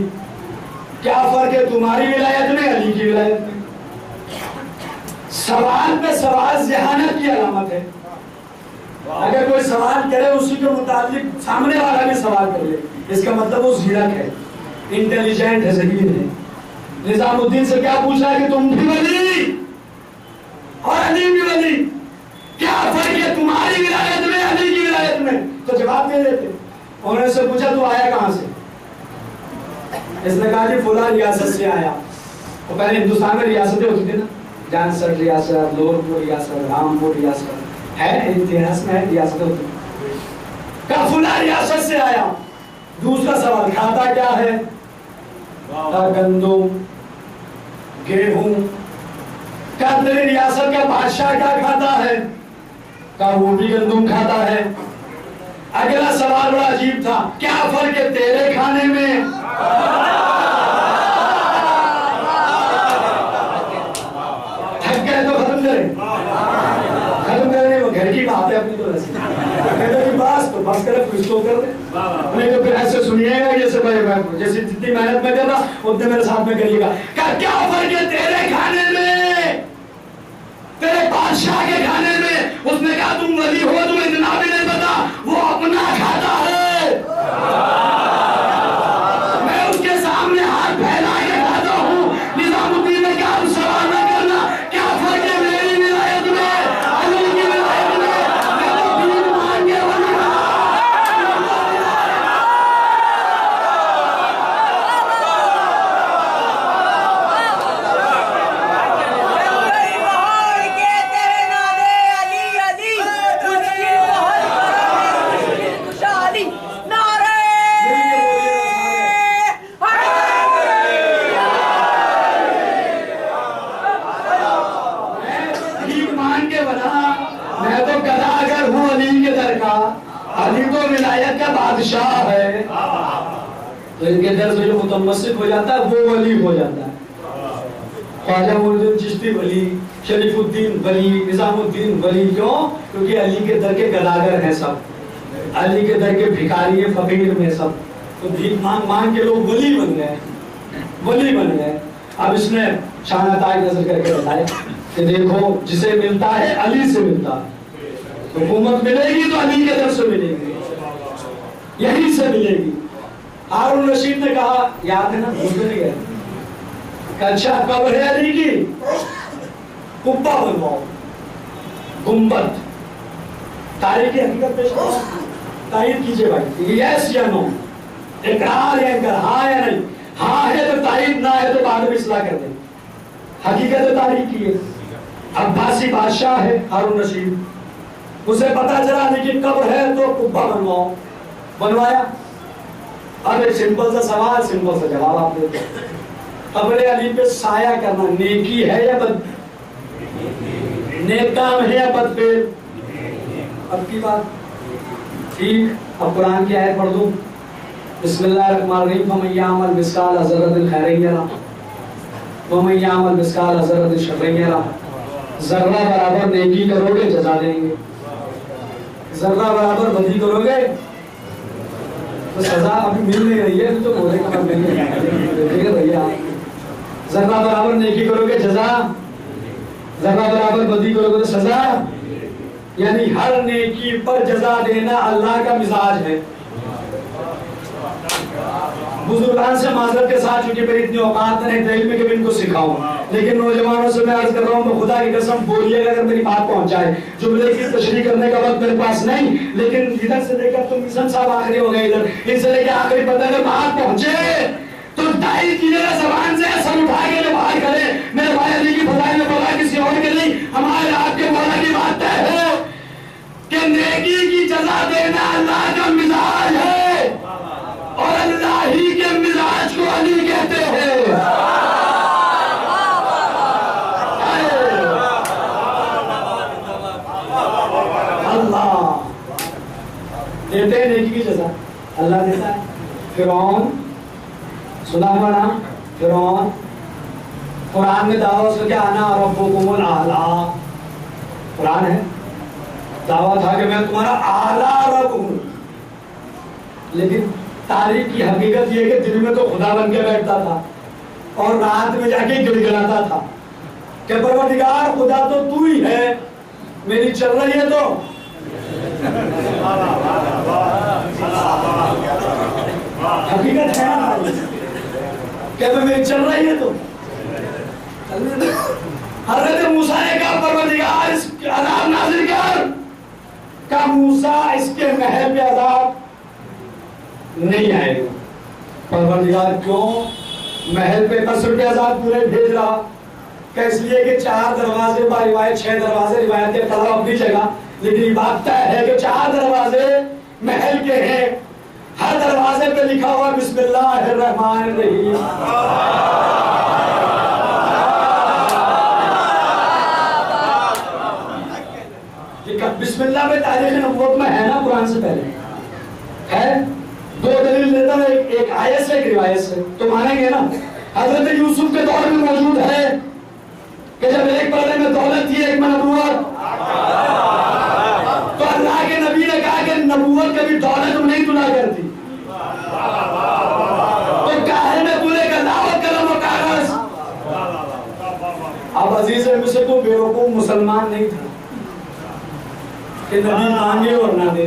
क्या फर्क है तुम्हारी विलायत में अली की विलायत में? सवाल पे सवाल ज़हानत की अलामत है। अगर कोई सवाल करे उसी के मुताबिक सामने वाला भी सवाल कर ले, इसका मतलब वो ज़ीरक है, इंटेलिजेंट है, ज़हीन है। निजामुद्दीन से क्या पूछा कि तुम भी वली और अली भी वली, क्या फर्क है तुम्हारी विलायत में अली की विलायत में? तो जवाब दे देते। उन्होंने से पूछा तू आया कहां से? इसने कहा जी फुला रियासत से आया। तो पहले हिंदुस्तान में रियासतें होती थी ना, जानसठ रियासत, लोहरपुर रियासत, रामपुर रियासत, है इतिहास में है रियासतें होती थी। कहा फुला रियासत से आया। दूसरा सवाल, खाता क्या है? गंदुम, गेहूं। क्या तेरी रियासत का बादशाह क्या खाता है? का वो भी गंदुम खाता है। अगला सवाल बड़ा अजीब था, क्या फर्क है तेरे खाने में? थक गए तो खत्म करें, खत्म करें, वो घर की बात है अपनी तो बस करे, कुछ तो कर दे, नहीं तो फिर ऐसे सुनिएगा जैसे जितनी मेहनत में कर रहा उतने मेरे साथ में करिएगा। क्या फर्क है तेरे खाने में, तेरे बादशाह के खाने में? उसने कहा तुम वली हो, तुम्हें इतना भी नहीं पता, वो अपना खाता है, मैं उसके सामने हाथ फैला के खाता हूँ। निजामुद्दीन ने कहा सवाल न करना, क्या फर्क है मेरी विलायत में अली की विलायत में? मैं तो दीन मान के वली बादशाह है, तो इनके दर से जो मुतमस्सिक हो जाता है वो वली हो जाता है। ख्वाजा मुइनुद्दीन चिश्ती वली, शरीफुद्दीन वली, निजामुद्दीन वली। क्यों? क्योंकि अली के दर के गदागर हैं सब, अली के दर के भिखारी फकीर में सब, तो भीख मांग मांग के लोग वली बन गए, वली बन गए। अब इसने शान ताज नजर करके बताया कि देखो जिसे मिलता है अली से मिलता है, हुकूमत मिलेगी तो अली के दर से मिलेगी, यही से मिलेगी। हारून रशीद ने कहा, याद है ना, भूल नहीं गया, अच्छा कब्र है अली की, कुब्बा बनवाओ, गुंबद। तारीख की हकीकत पेश करो, तारीफ कीजिए भाई, यस या नो, इकरार या इनकार, हाँ या नहीं। हाँ है तो तारीफ, ना है तो बाद में इस्लाह कर दें। हकीकत तो तारीफ की है। अब्बासी बादशाह है हारून रशीद, उसे पता चला लेकिन कब्र है तो कुब्बा बनवाओ, बनवाया। अब एक सिंपल सा सवाल, सिंपल सा जवाब आप देते। कब्र अली पे साया करना नेकी है या बद, नेक काम है या बदफेल? अब की बात ठीक। अब कुरान की आयत पढ़ दूं, बिस्मिल्लाहिर्रहमानिर्रहीम, फमन यामल मिस्काल ज़र्रतिन खैरन यरा वमन यामल मिस्काल ज़र्रतिन शर्रन यरा। जर्रा बराबर नेकी करोगे जजा देंगे, जर्रा बराबर बदी करोगे तो सजा अभी मिल नहीं रही है, तो बोले कब मिलेगी भैया। जर्रा बराबर नेकी करोगे जजा, जर्रा बराबर बदी करोगे तो सजा, यानी हर नेकी पर जजा देना अल्लाह का मिजाज है। बुजुर्गान से माजरत के साथ, चूंकि मेरी इतनी औकात नहीं दिल में कि मैं इनको सिखाऊं, लेकिन नौजवानों से मैं अर्ज कर रहा हूं, मैं खुदा की कसम, बोलिएगा अगर मेरी बात पहुंच जाए। जुमले की तशरीह करने का वक्त मेरे पास नहीं, लेकिन इधर से लेकर तुम मिशन साहब आखिरी हो गए, इधर इनसे लेकर आखिरी पता अगर बात पहुंचे तो दाई कीजिएगा जबान से, सर उठा के बाहर करे। मेरे भाई अली की फजाइल में बोला, किसी और के नहीं, हमारे आपके मौला की बात तय है कि नेकी की जजा देना अल्लाह का मिजाज है, और अल्लाह ही के मिजाज को अली कहते हैं। अल्लाह देते हैं नेकी की जजा, अल्लाह देता है। फिरौन सुना हुआ ना, फिरौन कुरान में दावा उसका क्या, आना रब्बुकुमुल आला, कुरान है, दावा था कि मैं तुम्हारा आला रब हूं। लेकिन तारीख की हकीकत ये कि दिन में तो खुदा बन के बैठता था और रात में जाके गिड़गिड़ाता था कि परवरदिगार खुदा तो तू ही है, मेरी चल रही है तो हकीकत है ना, क्या मेरी चल रही है तो। हज़रत मूसा ने कहा परवरदिगार इसके अज़ाब नाज़िल कर, का मूसा इसके महल पे अज़ाब नहीं आएगा। परवरदिगार क्यों महल पे कसर पे अज़ाब पूरे भेज रहा? क्या इसलिए कि 4 दरवाजे बा रिवायत 6 दरवाजे रिवायत के कला अपनी जगह, लेकिन ये बात तय है कि 4 दरवाजे महल के हैं, हर दरवाजे पे लिखा हुआ बिस्मिल्लाहिर्रहमानिर्रहीम। बिस्मिल्लाह में तारीख नबूवत में है ना, कुरान से पहले है। 2 दलील देता हूं, एक आयत से एक रिवायत से, तो मानेंगे ना। हजरत यूसुफ के दौर में मौजूद है कि जब एक बदले में दौलत थी, एक में नबूवत, तो अल्लाह के नबी ने कहा कि नबूवत कभी दौलत में नहीं तुला करती, तो काहे में तुले का दावत कलम और कागज। अब अजीज मिस्र को बेवकूफ मुसलमान नहीं था कि नबी मांगे और ना दे।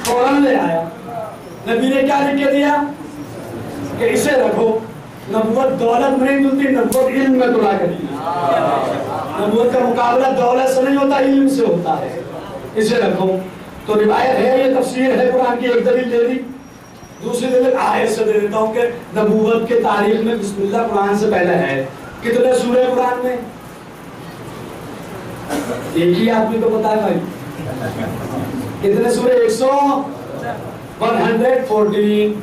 फौरन ले आया, नबी ने क्या लिख के दिया कि इसे रखो, नबूवत दौलत में नहीं तुलती, नबूवत इल्म में तुला करती। नबूवत का मुकाबला दौलत से नहीं होता, इल्म से होता है, इसे रखो। तो रिवायत है, ये तफसीर है कुरान की, एक दलील दे दी। दूसरी दलील आयत से दे देता हूँ कि नबूवत के तारीख में बिस्मिल्लाह कुरान से पहले है। कितने सूरे कुरान में? एक ही आदमी को पता है भाई, कितने सूरे? 114।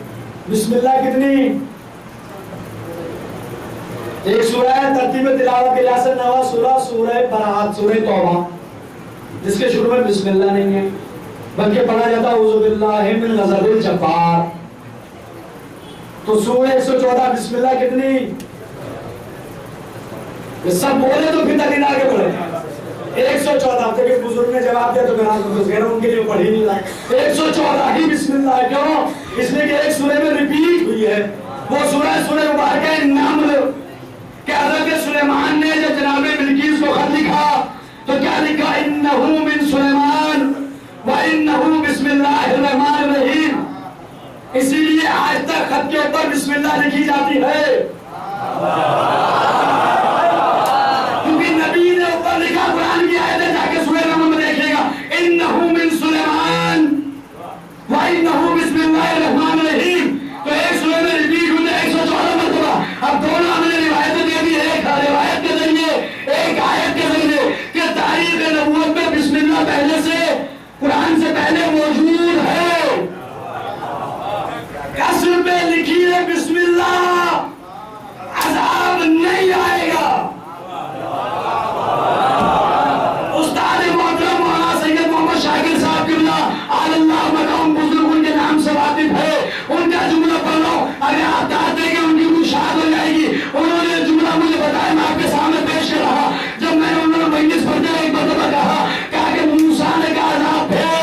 बिस्मिल्लाह कितनी? एक सूरा है तरतीब तिलावत के लिहाज से नवा सूरा, सूरह बरात, सूरह तौबा, जिसके शुरू में बिस्मिल्लाह नहीं है, बल्कि पढ़ा जाता है औज़ु बिल्लाहि मिन ग़ज़बिल जब्बार। तो सूरह 114 बिस्मिल्लाह कितनी? ये सब बोले तो फिर तक आगे बढ़े। 114 तक एक बुजुर्ग ने जवाब दिया तो मेरा गुस्सा उनके लिए पढ़ ही नहीं रहा। 114 ही बिस्मिल्लाह क्यों? इसलिए कि एक सूरह में रिपीट हुई है वो सूरह मुबारक नम्र के हज़रत सुलेमान ने जब जनाब बिल्कीस को खत लिखा तो क्या लिखा, इन्नहु मिन सुलेमान व इन्नहु बिस्मिल्लाहिर रहमानिर रहीम। इसीलिए आज तक खत के ऊपर बिस्मिल्लाह लिखी जाती है, क्योंकि नबी ने ऊपर लिखा, कुरान की आयत है, जाके सूरह नमल में देखिएगा, इन्नहु मिन सुलेमान व इन्नहु बिस्मिल्लाहिर रहमानिर रहीम। तो एक सूरह में रिपीट होते 114 मरतबा। अब दोनों हमने रिवायतें दे दी, एक रिवायत के जरिए, एक आयत के जरिए, कि तारीख नबूवत में बिस्मिल्लाह पहले से, कुरान से पहले मौजूद है। कसर पे लिखी है बिस्मिल्लाह, अज़ाब नहीं आएगा। उस्ताद मोहतरम मौलाना सैयद मोहम्मद शाकिर साहब किबला आलल्लाह मकाम बुजुर्ग उनके नाम से वाकिफ है, उनका जुमला पढ़ लो, अगर आप चाहते हैं कि उनकी मुशाहद हो जाएगी। उन्होंने जुमला मुझे बताया, मैं आपके सामने पेश कर रहा। जब मैंने उन्होंने मजलिस पढ़ते हुए एक मरतबा कहा कि मूसा ने कहा अज़ाब है,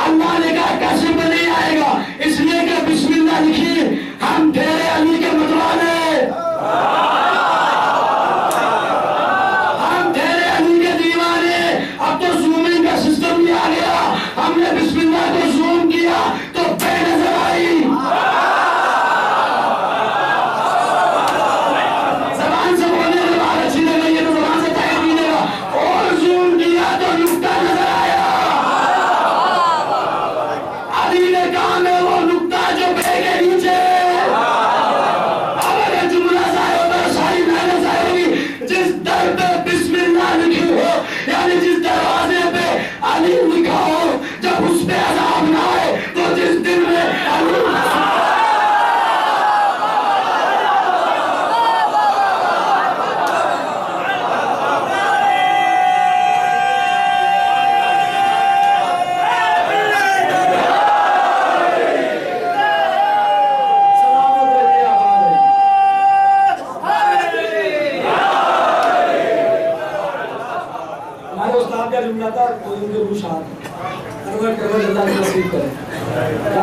अल्लाह ने कहा कसर पे नहीं आएगा, इसलिए कि बिस्मिल्लाह लिखी। हम तेरे अली के मतवाले, हम तेरे अली के दीवाने। अब तो जूमिंग का सिस्टम भी आ गया, हमने बिस्मिल्लाह को जूम किया तो बेनजर आई। जबान से बोलने में बात अच्छी लग रही है तो जबान से तय कीजिएगा, और जूम किया तो नुक्ता नजर आया। अली ने कहा मैं वो नुक्ता जो बे के नीचे, अब अगर जुमला जाए होगा सारी मेहनत जाएगी। जिस दर पे बिस्मिल्लाह लिखी हो, यानी जिस दरवाजे पे अली लिखा हो, जब उस पे अज़ाब ना आए तो जिस दिन में अली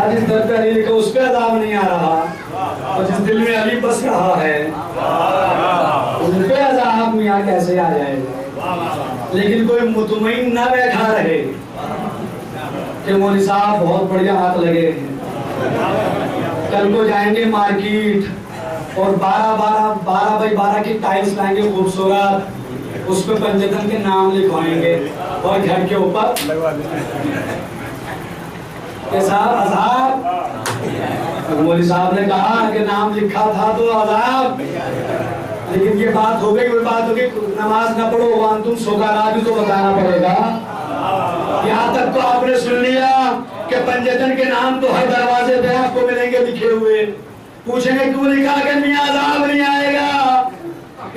जिस दर पे अली लिखा उस पे अज़ाब नहीं आ रहा, और जिस दिल में अली बस रहा है उन पे अज़ाब मियां कैसे आ जाएगा। लेकिन कोई मुतमईन ना बैठा रहे कि मौलवी साहब बहुत बढ़िया हाथ लगे हैं, कल को जाएंगे मार्केट और 12x12 की टाइल्स लाएंगे खूबसूरत, उस पे पंजतन के नाम लिखवाएंगे और घर के ऊपर साहब अज़ाब। मौलवी साहब ने कहा कि नाम लिखा था तो अज़ाब, लेकिन ये बात हो गई, कोई बात हो गई, नमाज न पढ़ो वान तुम सुकारा भी तो बताना पड़ेगा। यहाँ तक तो आपने सुन लिया कि पंजतन के नाम तो हर दरवाजे पे आपको मिलेंगे लिखे हुए। पूछेंगे क्यों लिखा कि मियां अज़ाब नहीं आएगा,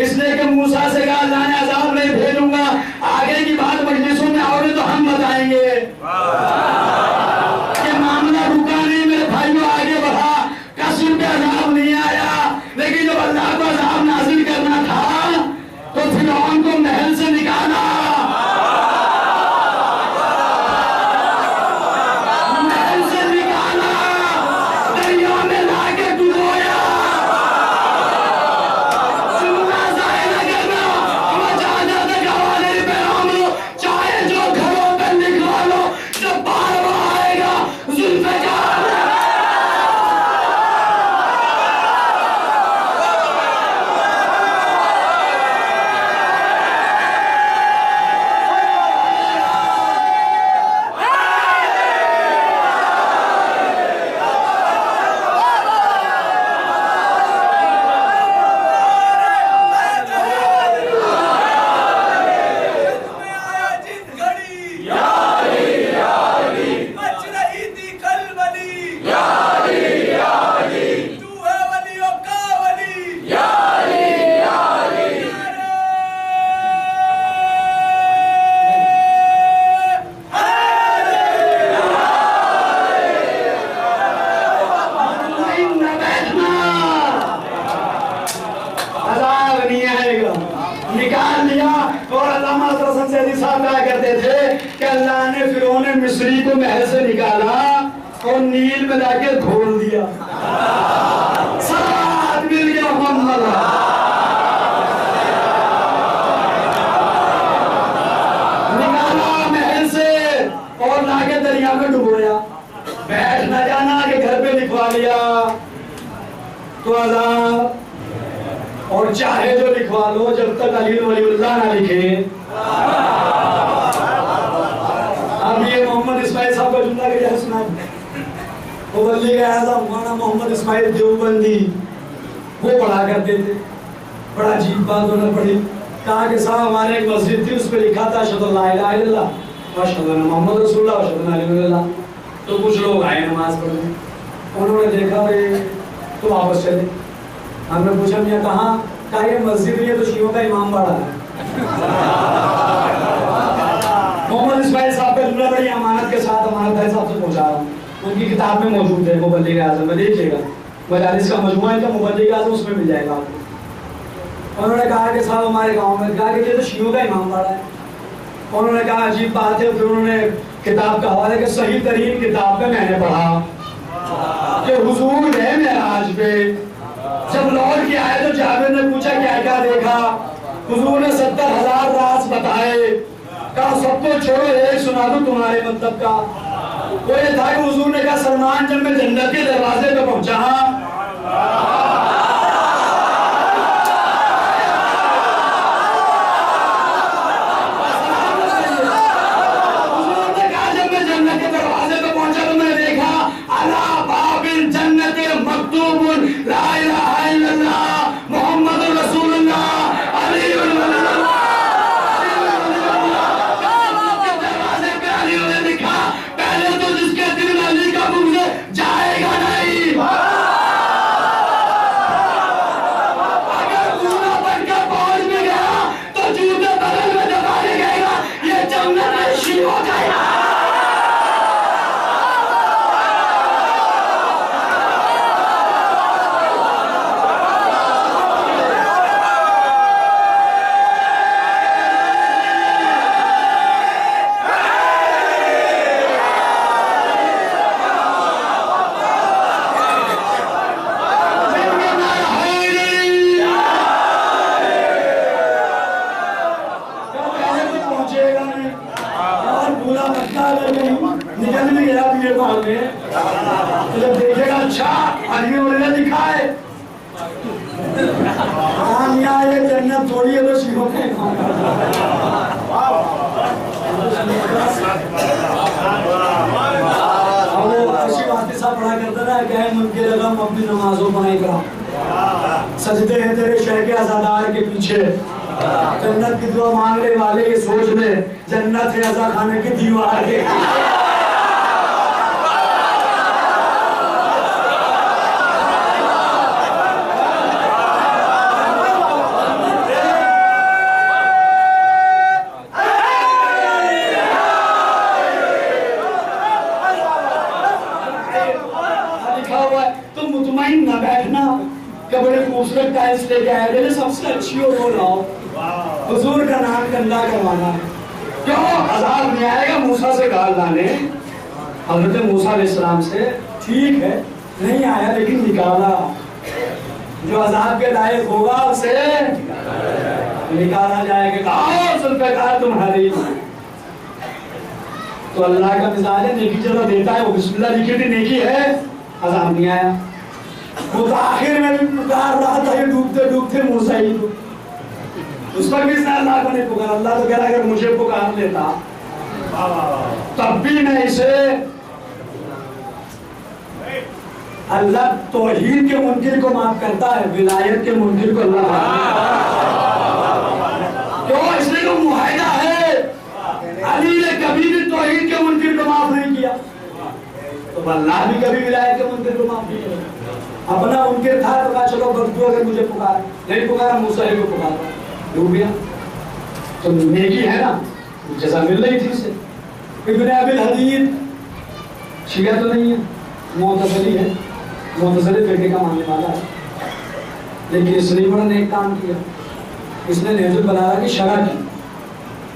इसलिए कि मूसा से कहा जाने अज़ाब नहीं भेजूंगा। आगे की बात मजलिसों में आओगे तो हम बताएंगे कि मामला रुका नहीं, मेरे भाइयों आगे बढ़ा। कसर पे अज़ाब नहीं आया, लेकिन जब अल्लाह को अज़ाब नाज़िल करना था तो फिरौन को महल से निकाला, महल से निकाला, दरिया में लाके डुबोया। जुमला ज़ाहिर न करना, मजाजा तक हवाले पे नाम लो, चाहे जो घरों पे लिखवा लो, जब बार बार आएगा जुल्फ़िकार। निकाल लिया। और अल्लामा हसन सैदी साहब कहा करते थे कि अल्लाह ने फिरौन मिस्री को महल से निकाला और नील में लाके घोल दिया। मोहम्मद। निकाला महल से और लाके दरिया में डुबोया। बैठ न जाना कि घर पे लिखवा लिया तो अजाब, और चाहे जो लिखवा लो जब तक अली वलीउल्लाह ना लिखे। अब ये मोहम्मद इस्माइल साहब का जुमला क्या सुना, वो बल्ली का आज़म मौलाना मोहम्मद इस्माइल देवबंदी वो पढ़ा करते थे। बड़ा अजीब बात उन्होंने पढ़ी, कहा कि साहब हमारे एक मस्जिद थी उस पर लिखा था अशहदु अल्ला इलाहा इल्लल्लाह व अशहदु अन्ना मुहम्मद रसूलुल्लाह व अशहदु अन्ना अली वलीउल्लाह। तो कुछ लोग आए नमाज पढ़ने, उन्होंने देखा तो वापस चले। हमने पूछा मियां कहाँ, कहा ये मस्जिद नहीं है तो शियों का इमाम बाड़ा है। मोहम्मद इस्माइल साहब का जुमला बड़ी अमानत के साथ अमानत भाई साहब से पहुंचा रहा हूँ, उनकी किताब में मौजूद है मुबल्लिग आज़म में, देखिएगा मजालिस का मजमुआ है तो मुबल्लिग आज़म उसमें मिल जाएगा आपको। उन्होंने कहा कि साहब हमारे गांव में, कहा कि ये तो शियों का इमाम बाड़ा है। उन्होंने कहा अजीब बात है। फिर उन्होंने किताब का हवाले कि सही तरीन किताब में मैंने पढ़ा कि हुजूर गए मेराज पे, जब लौट के आए तो जाबिर ने पूछा क्या क्या देखा, हुजूर ने 70,000 राज बताए। कहा सबको छोड़ो एक सुना दो तुम्हारे मतलब का। वो ये था कि हुजूर ने कहा सलमान जब मैं जन्नत के दरवाजे पे पहुंचा, जब देखेगा अच्छा अली ने लिखा है ये जन्नत थोड़ी है तो शिवों के पढ़ा करता ना क्या मुनके रकम अपनी नमाजों बनाई करा, सजदे हैं तेरे शह के अज़ादार के पीछे, जन्नत की दुआ मांगने वाले ये सोच ले जन्नत है अज़ा खाने की दीवार के। खूबसूरत टाइल्स लेके आए, सबसे अच्छी हो वो लाओ, हुजूर का नाम गंदा करवाना है। क्यों अज़ाब नहीं आएगा मूसा से गाल लाने, हज़रत मूसा अलैहिस्सलाम से ठीक है नहीं आया लेकिन निकाला, जो अज़ाब के लायक होगा उसे निकाला जाएगा। आओ जुल्फ़िकार तुम्हारी, तो अल्लाह का मिजाज है नेकी जरा देता है, वो बिस्मिल्लाह लिखी थी नेकी है, अज़ाब नहीं आया। वो तो आखिर में भी पुकार रहा था ये डूबते डूबते मूसा ही, उस पर भी अल्लाह को नहीं पुकारा। अल्लाह तो कह रहा अगर मुझे पुकार लेता तब भी मैं इसे, अल्लाह तौहीद के मुनकिर को माफ करता है, विलायत के मुनकिर को अल्लाह क्यों, इसलिए तो मुआहिदा है। अली ने कभी भी तौहीद के मुनकिर को माफ नहीं किया, तो अल्लाह भी कभी विलायत के मुनकिर को माफ नहीं किया। अपना उनके था तो कहा चलो बख्तू अगर मुझे पुकारा, नहीं पुकारा मूसा ही को पुकारा, डूब गया। तो नेकी है ना, जज़ा मिल रही थी उसे। इब्न अबील हदीद शिया तो नहीं है, मुअतज़िली है, मुअतज़िली फिरके का मानने वाला है, लेकिन इसने बड़ा नेक काम किया, इसने नहजुल बलागा की शरह की,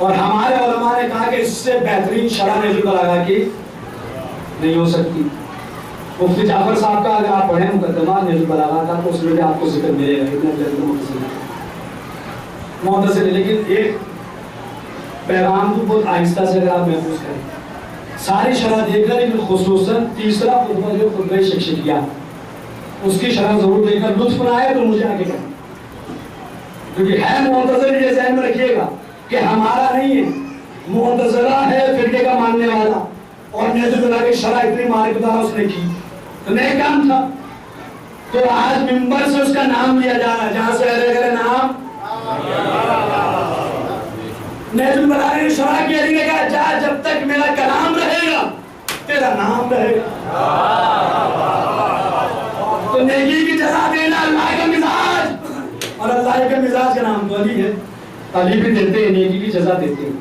और हमारे उलमा ने कहा कि इससे बेहतरीन शरह नहजुल बलागा की नहीं हो सकती। मुफ्ती जाफर साहब का अगर आप पढ़ें मुकद्दमा नहजुल बलागा का तो उसमें भी आपको जिक्र मिलेगा इतना जल्द मुअतज़िला। लेकिन एक पैगाम को बहुत आहिस्ता से अगर आप महफूज करें, सारी शरह देखकर, लेकिन खुसूसन तीसरा खुतबा जो खुतबा शिक्षकिया उसकी शरह जरूर देखकर लुत्फ ना आए तो मुझे आगे करें, क्योंकि है मुअतज़िला, ये ज़हन में रखिएगा कि हमारा नहीं है, मुअतज़िला है फिरके का मानने वाला, और नहजुल बलागा की शरह इतनी मारिफतदार उसने की तो नहीं काम था। तो आज मिंबर से उसका नाम लिया जा रहा है, जहां से अरे नाम नहजुल बलागा की शरह की अली ने कहा, जा जब तक मेरा कलाम रहेगा तेरा नाम रहेगा। तो नेकी की जज़ा देना अल्लाह का मिजाज, और अल्लाह के मिजाज का नाम तो अली है। अली भी देते हैं, नेकी की जज़ा देते हैं।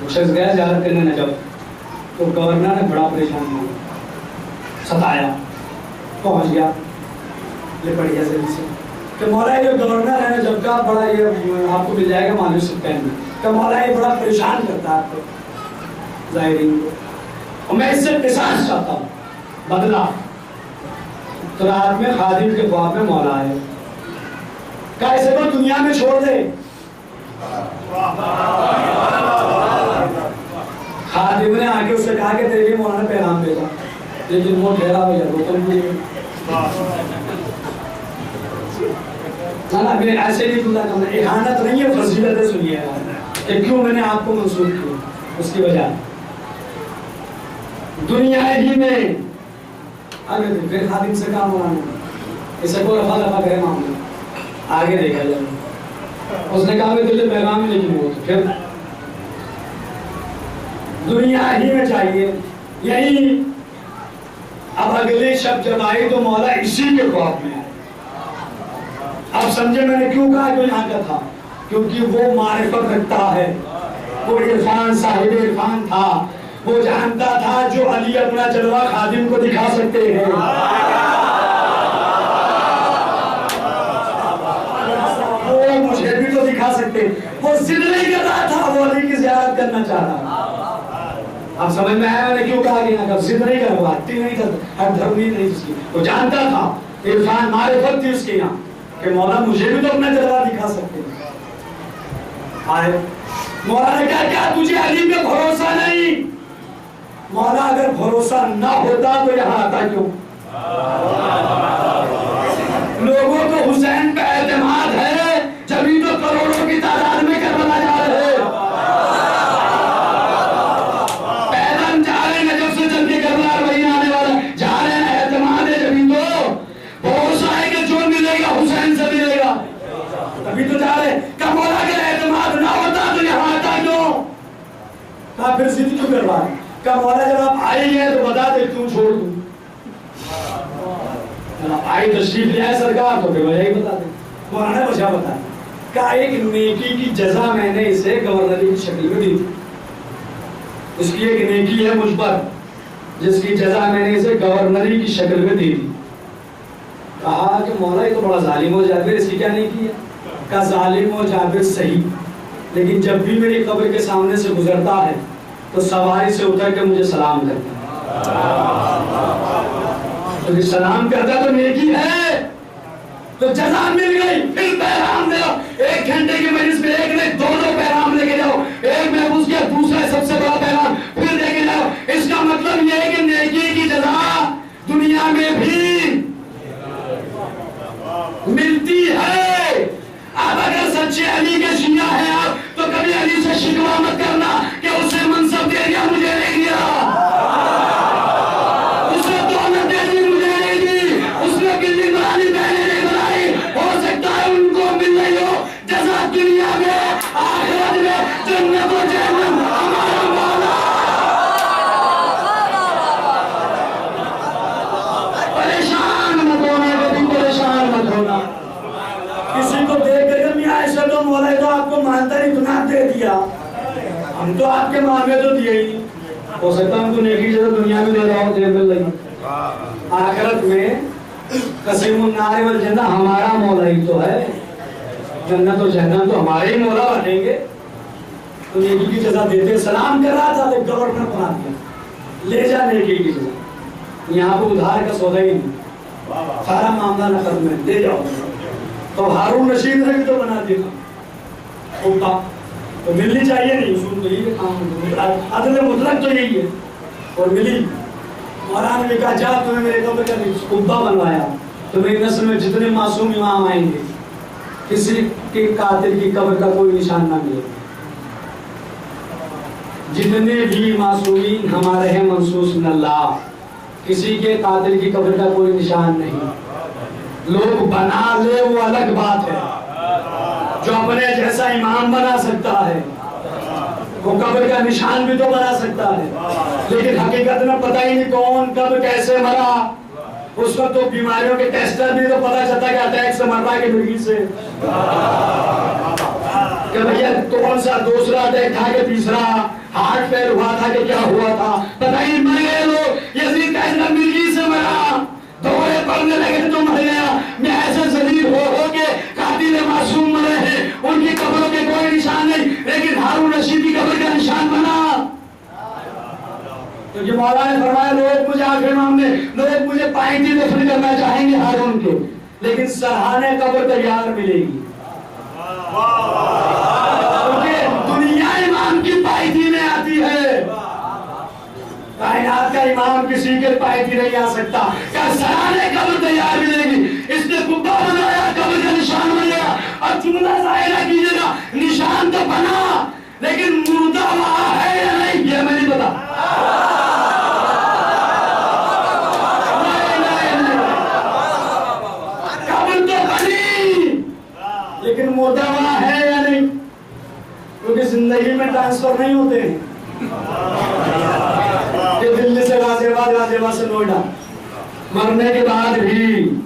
वो शख्स गया ज़ियारत करने नजफ, तो गवर्नर ने बड़ा परेशान हुआ, सताया, पहुंच गया लिपट गया जल्दी से कि मौला ये गवर्नर है नजफ का, बड़ा ये आपको मिल जाएगा मालूम सिप्टेन में, तो मौला ये बड़ा परेशान करता है आपको ज़ाहिरीन को, और मैं इससे किसास चाहता हूँ बदला। तो रात में खादिम के ख्वाब में मौला आए, कहा इसे तो दुनिया में छोड़ दे। खादिम ने आके उससे कहा कि तेरे लिए मौलाना पैगाम भेजा, लेकिन वो ठहरा हो गया, रोकन भी ना मैं ऐसे नहीं दूंगा करना, इहानत नहीं है, फजीलत है। सुनिए कि क्यों मैंने आपको मंसूब किया, उसकी वजह दुनिया ही में अगर फिर खादिम से काम होना, इसे को रफा दफा करे मामला आगे देखा जाए। उसने कहा मैं तुझे पैगाम ही नहीं, तो फिर दुनिया ही में चाहिए यही। अब अगले शब्द जब आई तो मौला इसी के ख्वाब में आए। अब समझे मैंने क्यों कहा जो यहाँ का था, क्योंकि वो मारिफत रखता है, वो इरफान साहिब इरफान था, वो जानता था जो अली अपना जलवा खादिम को दिखा सकते हैं। वो मुझे भी तो दिखा सकते, वो जिद नहीं कर रहा था, वो अली की ज़ियारत करना चाह रहा। अब समझ में आया मैंने क्यों कहा कि ना जिद नहीं कर, हट्टी नहीं कर, हर धर्मी नहीं उसकी, वो जानता था, इरफान मारिफत थी उसके यहाँ कि मौला मुझे भी तो अपना जलवा दिखा सकते हैं। आए मौला ने कहा क्या तुझे अली पे भरोसा नहीं? मौला अगर भरोसा ना होता तो यहाँ आता क्यों? लोगों को हुसैन पे एतमाद है, जभी तो करोड़ों की तादाद में करबला जा रहे हैं, पैदल जा रहे हैं, जब से चल के करबला वही आने वाला जा रहे हैं, एतमाद है, जभी तो भरोसा है कि जो मिलेगा हुसैन से मिलेगा, तभी तो जा रहे। कब मौला अगर एतमाद ना होता तो यहाँ आता क्यों? कहा फिर जिद क्यों करवा? कब मौला जब आप आई है तो बता दे क्यों छोड़ दूं, आई तशरीफ ले आए सरकार तो फिर वजह ही बता दे। मौलाना वजह बता का एक नेकी की जजा मैंने इसे गवर्नरी की शक्ल में दी थी, उसकी एक नेकी है मुझ पर जिसकी जजा मैंने इसे गवर्नरी की शक्ल में दी थी। कहा कि मौला ये तो बड़ा जालिम हो जाबिर, इसकी क्या नेकी है? कहा जालिम हो जाबिर सही, लेकिन जब भी मेरी कब्र के सामने से गुजरता है तो सवारी से उतर के मुझे सलाम करता है, तो सलाम करता तो नेकी है। तो जज़ा मिल गई, फिर पैगाम दे, 1 घंटे की मजलिस में एक नहीं 2 पैगाम लेके जाओ, एक महफूज किया, दूसरा सबसे बड़ा पैगाम फिर लेके जाओ। इसका मतलब यह है कि नेकी की जज़ा दुनिया में भी मिलती है। अब अगर सच्चे अली के शिया हैं आप, तो कभी अली से शिकवा मत करना कि उसने मनसब दे दिया मुझे नहीं दिया, उसने दौलत दे दी मुझे नहीं दी, उसने बिल्डिंग बनानी मैंने नहीं बनाई। हो सकता है उनको मिल रही हो जज़ा दुनिया में, आखिरत में जन्नत और जहन्नम हमारा मौला। परेशान मत होना, कभी परेशान मत होना। किसी को देख कर ऐसा तो मौला तो आपको मानता नहीं, गुनाह दे दिया, हम तो आपके मांगे तो दिए ही। हो सकता है हमको नेकी जगह दुनिया में दे रहा हो, मिल रही, आखिरत में कसीमुन नार वल जन्नह हमारा मौला ही तो है, जन्नत और जहन्नम तो हमारे ही मौला बनेंगे। तो नेकी की जगह देते, सलाम कर रहा था तो गवर्नर बना दिया, ले जा नेकी की जगह। यहाँ पे उधार का सौदा ही नहीं, सारा मामला नकद में दे जाओ। तो हारून रशीद ने भी तो बना दिया उल्टा, तो मिलनी चाहिए नहीं उसको, तो यही काम अदल मुतलक तो यही है। और मिली, मौलाना ने कहा जा तुम्हें मेरे कब्र का कुब्बा बनवाया, तुम्हें नस्ल में जितने मासूम इमाम आएंगे किसी के कातिल की कब्र का कोई निशान ना मिले, जितने भी मासूमीन हमारे हैं मंसूस नल्लाह, किसी के कातिल की कब्र का कोई निशान नहीं। लोग बना ले वो अलग बात है, जो अपने जैसा इमाम बना सकता है वो कब्र का निशान भी तो बना सकता है, लेकिन हकीकत में पता ही नहीं कौन कब कैसे मरा। उस वक्त तो बीमारियों के टेस्टर भी तो पता चलता कि अटैक से मर रहा है कि मिर्गी से, कि भैया कौन सा दूसरा अटैक था कि तीसरा, हार्ट फेल हुआ था कि क्या हुआ था, पता ही मर गए लोग। यजीद का इतना मिर्गी से मरा, दौरे पड़ने लगे तो मर गया। मैं ऐसे जलील हो के कातिल मासूम मरे हैं, उनकी कब्रों के कोई निशान नहीं, लेकिन हारून रशीद की कब्र का निशान बना। तो ये मौला ने फरमाया लोग मुझे आखिर मामले लोग मुझे पाइंटी दफन करना चाहेंगे हारून के, लेकिन सराहने कब्र तैयार मिलेगी, क्योंकि दुनिया इमाम की पाइंटी में आती है, कायनात का इमाम किसी के पाइंटी नहीं आ सकता। क्या सराहने कब्र तैयार मिलेगी, इसने कुब्बा बनाया, कब्र का निशान बन गया। और जुमला जाहिर ना कीजिएगा, निशान तो बना लेकिन मुर्दा वहां है या नहीं ये मैं नहीं पता। कब्र तो बनी लेकिन मुर्दा वहां है या नहीं, क्योंकि जिंदगी में ट्रांसफर नहीं होते हैं। दिल्ली से गाजियाबाद, गाजियाबाद से नोएडा, मरने के बाद भी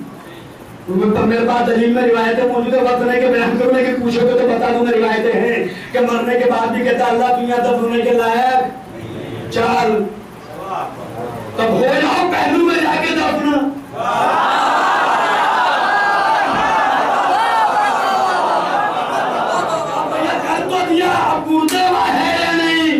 मेरे पास दलील में रिवायतें मौजूद है, वक्त नहीं के बयान करूं, लेकिन पूछोगे तो बता दूंगा। रिवायतें हैं कि मरने के बाद भी कहता अल्लाह दुनिया दफन होने के लायक चल, तब हो जाओ पहलू में जाके दफन। कर तो दिया, अब मुर्दे है या नहीं।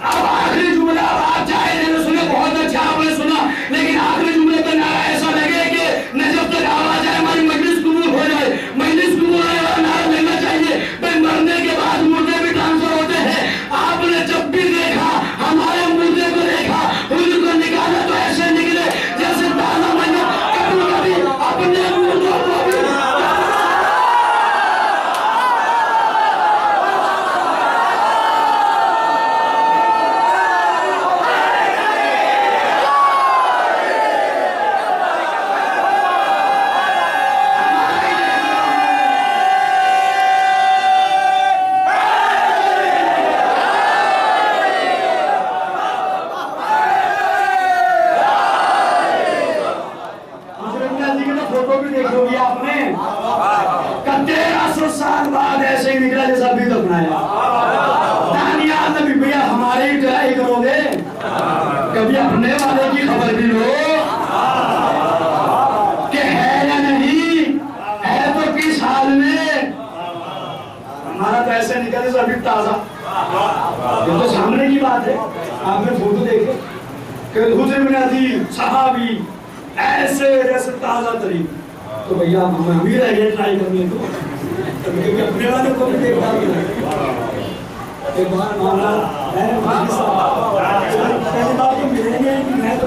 अब आखिरी जुमला आप चाहे सुने, बहुत अच्छा आपने सुना, लेकिन आखिरी जुमले पे नारा ऐसा लगे कि न जब तक आवाज आए हमारी मजलिस कबूल हो जाए, मजलिस कबूल होने वाला नारा लेना चाहिए। भाई मरने के बाद मुर्दे भी ट्रांसफर होते हैं। आपने जब भी देखा हमारे मुर्दे को देखा, उनको निकाला तो ऐसे निकले जैसे ताला मना कभी कभी अपने मुर्दों को भी। कभी अपने वाले की खबर भी लो कि है या नहीं है, तो किस हाल में। हमारा तो ऐसे निकले तो अभी ताजा, ये तो सामने की बात है। आपने फोटो देखे कि हुजूर इब्न अदील सहाबी ऐसे जैसे ताजा तरीन, तो भैया हम ही रह गए ट्राई करने को, क्योंकि अपने वाले को भी देखा एक बार मामला है, पहली बार तो मिलेंगे मैं तो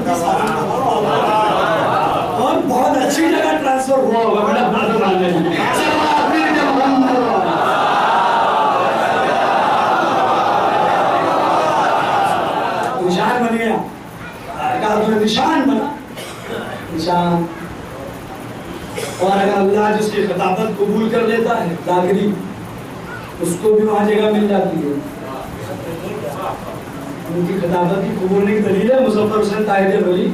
और बहुत अच्छी जगह ट्रांसफर हुआ होगा मेरा बात मानने में। निशान बन गया, निशान बना निशान। और अगर अल्लाह जिसकी खिताबत कबूल कर लेता है जागरी, उसको भी वहां जगह मिल जाती है। उनकी खिताबत की कबूलने की दलील है मुज़फ़्फ़र हुसैन ताहिर वली,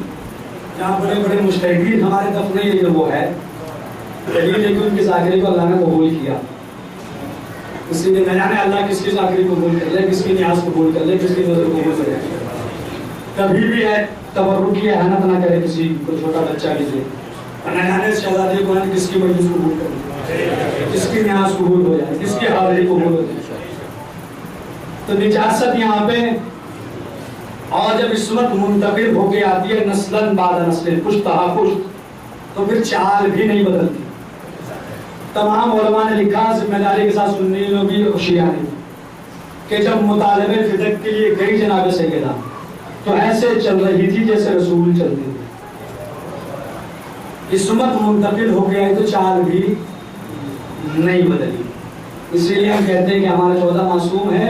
जहाँ बड़े बड़े मुजतहिदीन हमारे दफन ये जो वो है दलील है कि उनकी जागरी को अल्लाह ने कबूल किया। इसलिए न जाने अल्लाह किसकी जागरी कबूल कर ले, किसकी न्याज कबूल कर ले, किसकी नजर कबूल करे। कभी भी है तबर्रुक की एहनत ना करे किसी को, छोटा बच्चा लीजिए, न जाने शहजादे को किसकी मजलिस कबूल करे, किसकी न्याज कबूल हो जाए, किसकी हाजिरी कबूल हो जाए। तो निजासत यहाँ पे और जब इस्मत मुंतकिल होके आती है नस्लन बाद नस्ल, पुश्तहा पुश्त, तो फिर चाल भी नहीं बदलती। तमाम उलमा ने लिखा, जिम्मेदारी के साथ सुनने लोग भी होशियार नहीं, कि जब मुतालिबे फिदक के लिए गई जनाब सैयदा तो ऐसे चल रही थी जैसे रसूल चलते थे। इस्मत मुंतकिल हो गया तो चाल भी नहीं बदली। इसीलिए हम कहते हैं कि हमारा 14 मासूम है,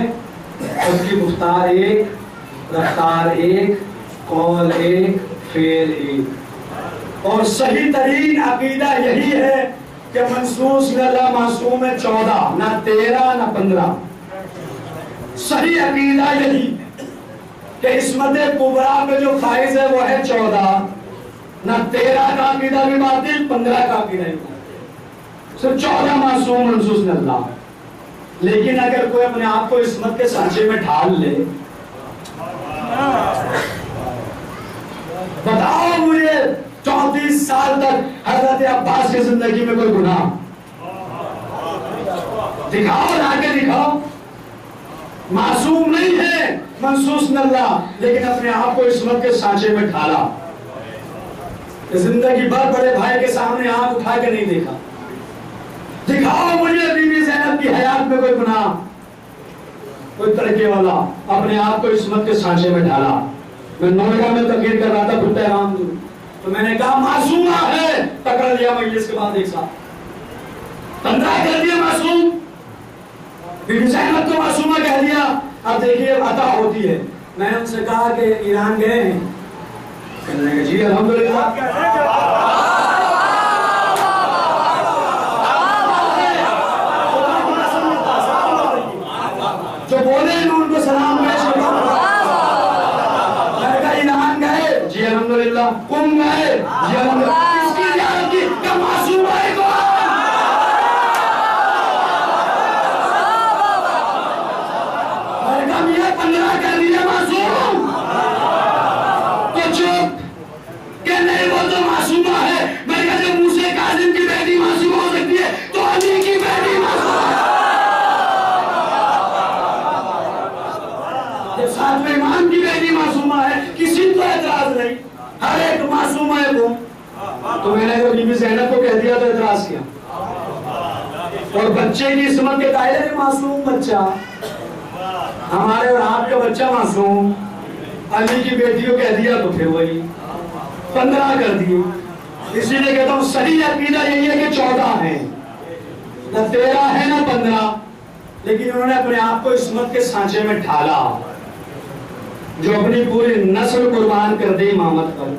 उसकी गुफ्तार एक, रफ्तार एक, कौल एक, फेल एक। और सही तरीन अकीदा यही है कि मंसूस अल्लाह मासूम है 14, ना 13 ना 15। सही अकीदा यही कि इस्मत कुबरा पे जो फाइज है वो है 14, ना 13 का अकीदा भी बातिल, 15 का अकीदा भी बातिल, सिर्फ 14 मासूम मंसूस अल्लाह। लेकिन अगर कोई अपने आप को इस्मत के सांचे में ढाल ले, बताओ मुझे 34 साल तक हजरत अब्बास की जिंदगी में कोई गुनाह दिखाओ, लाके दिखाओ। मासूम नहीं है मंसूस अल्लाह, लेकिन अपने आप को इस्मत के सांचे में ढाला। जिंदगी भर बड़े भाई के सामने आंख उठा के नहीं देखा। दिखाओ मुझे बीबी ज़ैनब की हयात में कोई गुनाह, कोई तड़के वाला, अपने आप को इस्मत के सांचे में ढाला। मैं नोएडा में तकरीर कर रहा था भुट्टा राम, तो मैंने कहा मासूमा है, पकड़ लिया मजलिस के बाद एक साथ 15 कर दिया मासूम, बीबी ज़ैनब को मासूमा कह दिया। अब देखिए अता होती है। मैंने उनसे कहा कि ईरान गए हैं, कहने लगे जी अल्हम्दुलिल्लाह। जो बोले उनको सलाम पेश करो। मैंने कहा ईरान गए जी अल्हम्दुलिल्लाह, कुम गए जी अल्हम्दुलिल्लाह, किसकी ज़ियारत की, क्या मासूम है कौन? मैंने कहा मियां 15 कर दिया मासूम, तो चुप कि नहीं वो तो मासूमा है। मैंने कहा जब मूसा काज़िम की बेटी मासूम हो सकती है तो अली की बेटी मासूम है, जब सातवें इमाम की बेटी मासूमा है, किसी को एतराज नहीं, हर एक मासूमा है वो। तो मैंने जब बीबी ज़ैनब को कह दिया तो एतराज किया। और बच्चे की इस्मत के दायरे में मासूम बच्चा, हमारे और आपका बच्चा मासूम, अली की बेटी को कह दिया तो फिर वही 15 कर दिए। इसीलिए कहता हूँ सही अकीदा यही है कि 14 है, न 13 है न 15, लेकिन उन्होंने अपने आप को इस्मत के सांचे में ढाला। जो अपनी पूरी नस्ल कुर्बान कर दी इमामत पर,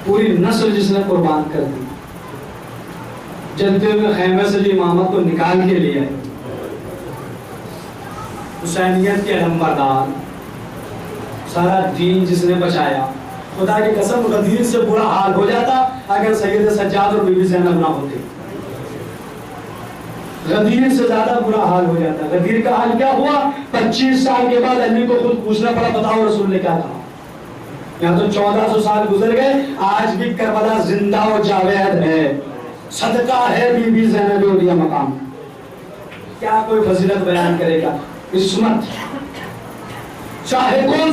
पूरी नस्ल जिसने कुर्बान कर दी, जलते हुए खैमे से जो इमामत को निकाल के लिया, हुसैनियत के अलंबरदार, सारा दीन जिसने बचाया। खुदा की कसम गदीर से बुरा हाल हो जाता अगर सैयद सज्जाद और बीबी ज़ैनब ना होते। गदीर से ज्यादा बुरा हाल हो जाता। गदीर का हाल क्या हुआ? 25 साल के बाद अली को खुद पूछना पड़ा, बताओ रसूल ने क्या कहा। यहाँ तो 1400 साल गुजर गए, आज भी करबला जिंदा और जावेद है, सदका है बीबी ज़ैनब उलिया मकाम। क्या कोई फजीलत बयान करेगा? इस्मत, चाहे कौन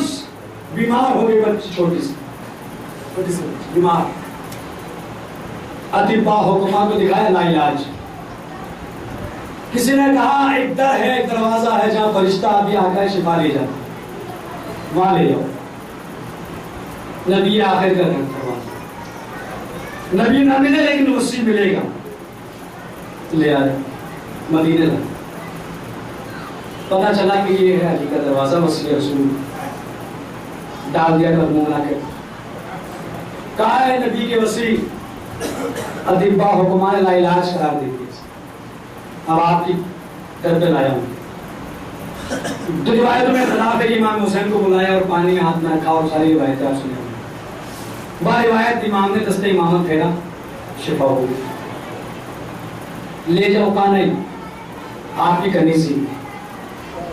बीमार हो गई बच्ची, छोटी सी बीमार, अतिबा हुक्मा को दिखाया लाइलाज। किसी ने कहा एक दर है, एक दरवाजा है जहां फरिश्ता अभी आकर शिफा ले जाता, वहां ले जाओ। नबी आखिर का दरवाजा, नबी ना मिले लेकिन वसी मिलेगा, ले आए मदीने में। पता चला कि ये है अली का दरवाजा, वसी रसूल। डाल दिया कर मुंह के, कहा है नबी के वसी अतिबा हुक्मा ने लाइलाज करार दे दिया, अब आपकी घर पे लाया हूं। तो रिवायत में खिलाफ है, इमाम हुसैन को बुलाया और पानी में हाथ में रखा और सारी रिवायतें आप सुने। बार रिवायत इमाम ने दस्ते इमामत फेरा, शिफा हो गई। ले जाओ, कहा नहीं आपकी कनीज़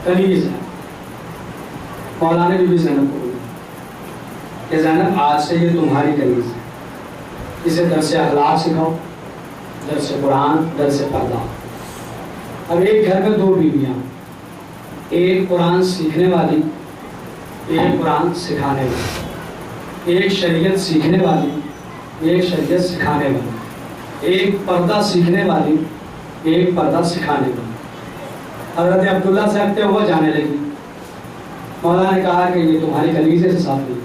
कनीज़ है। मौलाना बीबी ज़ैनब को बोला कि ज़ैनब आज से ये तुम्हारी कनीज़ है, इसे दर्स अखलाक सिखाओ, दर्स कुरान, दर्स पर्दा। अब एक घर में 2 बीवियां, एक कुरान सीखने वाली, एक कुरान सिखाने वाली, एक शरीयत सीखने वाली, एक शरीयत सिखाने वाली, एक पर्दा सीखने वाली, एक पर्दा सिखाने वाली। हज़रत अब्दुल्ला से हटते हुए जाने लगी। मौला ने कहा कि ये तुम्हारी कलीजे से साथ नहीं,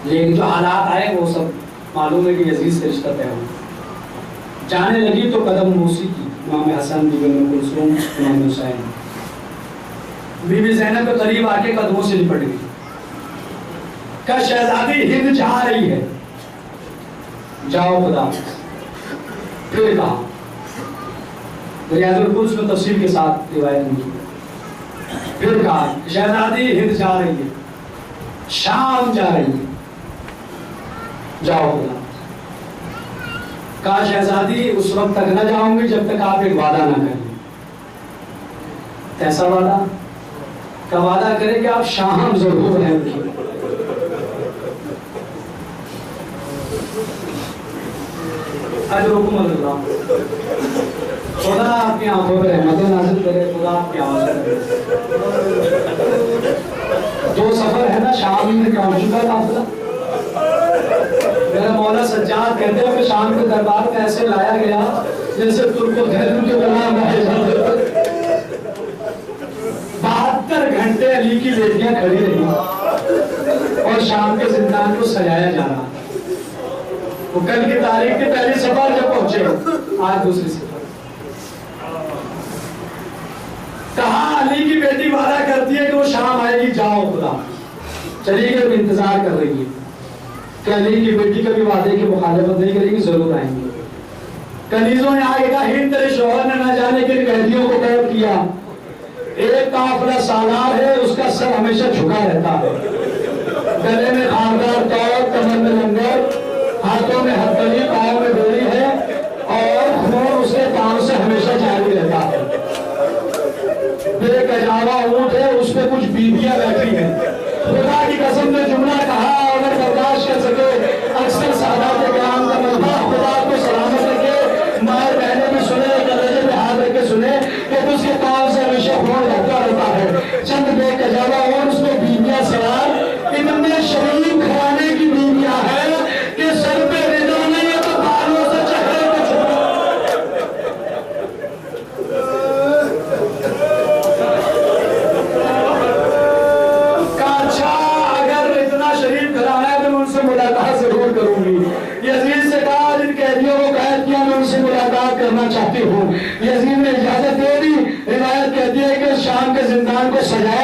लेकिन जो हालात आए वो सब मालूम है कि यजीद से रिश्ता तय हुआ। जाने लगी तो कदम मूसी की, इमाम हसन, बीबी उम्म कुलसूम, इमाम हुसैन। बीबी ज़ैनब के करीब आके कदमों से लिपट गई। का शहजादी हिंद जा रही है, जाओ खुदा। फिर कहा, रियाजुल कुद्स में तफसील के साथ रिवायत मिली। फिर कहा शहजादी हिंद जा रही है, शाम जा रही है, जाओ खुदा। कहा शहजादी उस वक्त तक न जाऊंगी जब तक आप एक वादा ना करें। कैसा वादा? का वादा करें कि आप शाम जरूर रहेंगे। अजरुकुम अल्लाह, खुदा आपकी आंखों पर रहमत नाज़िल करे, खुदा आपकी आवाज़ करे। दो सफर है ना, शाम में पहुंच चुका काफिला। मेरा मौला सज्जाद कहते हैं कि शाम के दरबार में ऐसे लाया गया जैसे तुर्को गैरों के गुलाम लाए जाते। 72 घंटे अली की बेटियां खड़ी रही और शाम के जिंदान को सजाया जा रहा। वो कल की तारीख की पहली सफर जब पहुंचे, आज दूसरी सफर। कहा अली की बेटी वादा करती है कि वो शाम आएगी, जाओ खुदा। चली गई, इंतजार कर रही है कि अली की बेटी कभी वादे की मुखालिफत नहीं करेगी, जरूर आएंगे। कनीजों ने आगे कहा हिंद तेरे शोहर ने न जाने किन कैदियों को कैद किया। एक काफिला सालार है, उसका सर हमेशा झुका रहता है, गले में खारदार तौर, कमर में लंगर, हाथों में हथकड़ी, पाँव में बेड़ी है और खून उसके पाँव से हमेशा जारी रहता है। बेकजावा ऊंट है, उस पे कुछ बीबियां बैठी हैं। खुदा की कसम ने जुमला कहा, अगर बर्दाश्त कर सके अक्सर सादात किराम का मलबा, खुदा को सलामत रखे, माए बहने भी सुने, कलेजे पे हाथ रख के सुने कि उसके पाँव से हमेशा खून बहता रहता है। चंद बेकजावा ऊंट, उसमें बीबियां सवार, इतने शरीफ घराने की बीबियां हैं कि सर पे रिदा नहीं है तो बालों से चेहरे पे छुपा। अच्छा अगर इतना शरीफ घराना है तो मैं उनसे मुलाकात जरूर करूंगी। यजीद से कहा जिन कैदियों को कैद किया मैं उनसे मुलाकात करना चाहती हूँ। यजीद ने इजाजत दे दी। रिवायत कहती है कि शाम के जिंदान को सजाया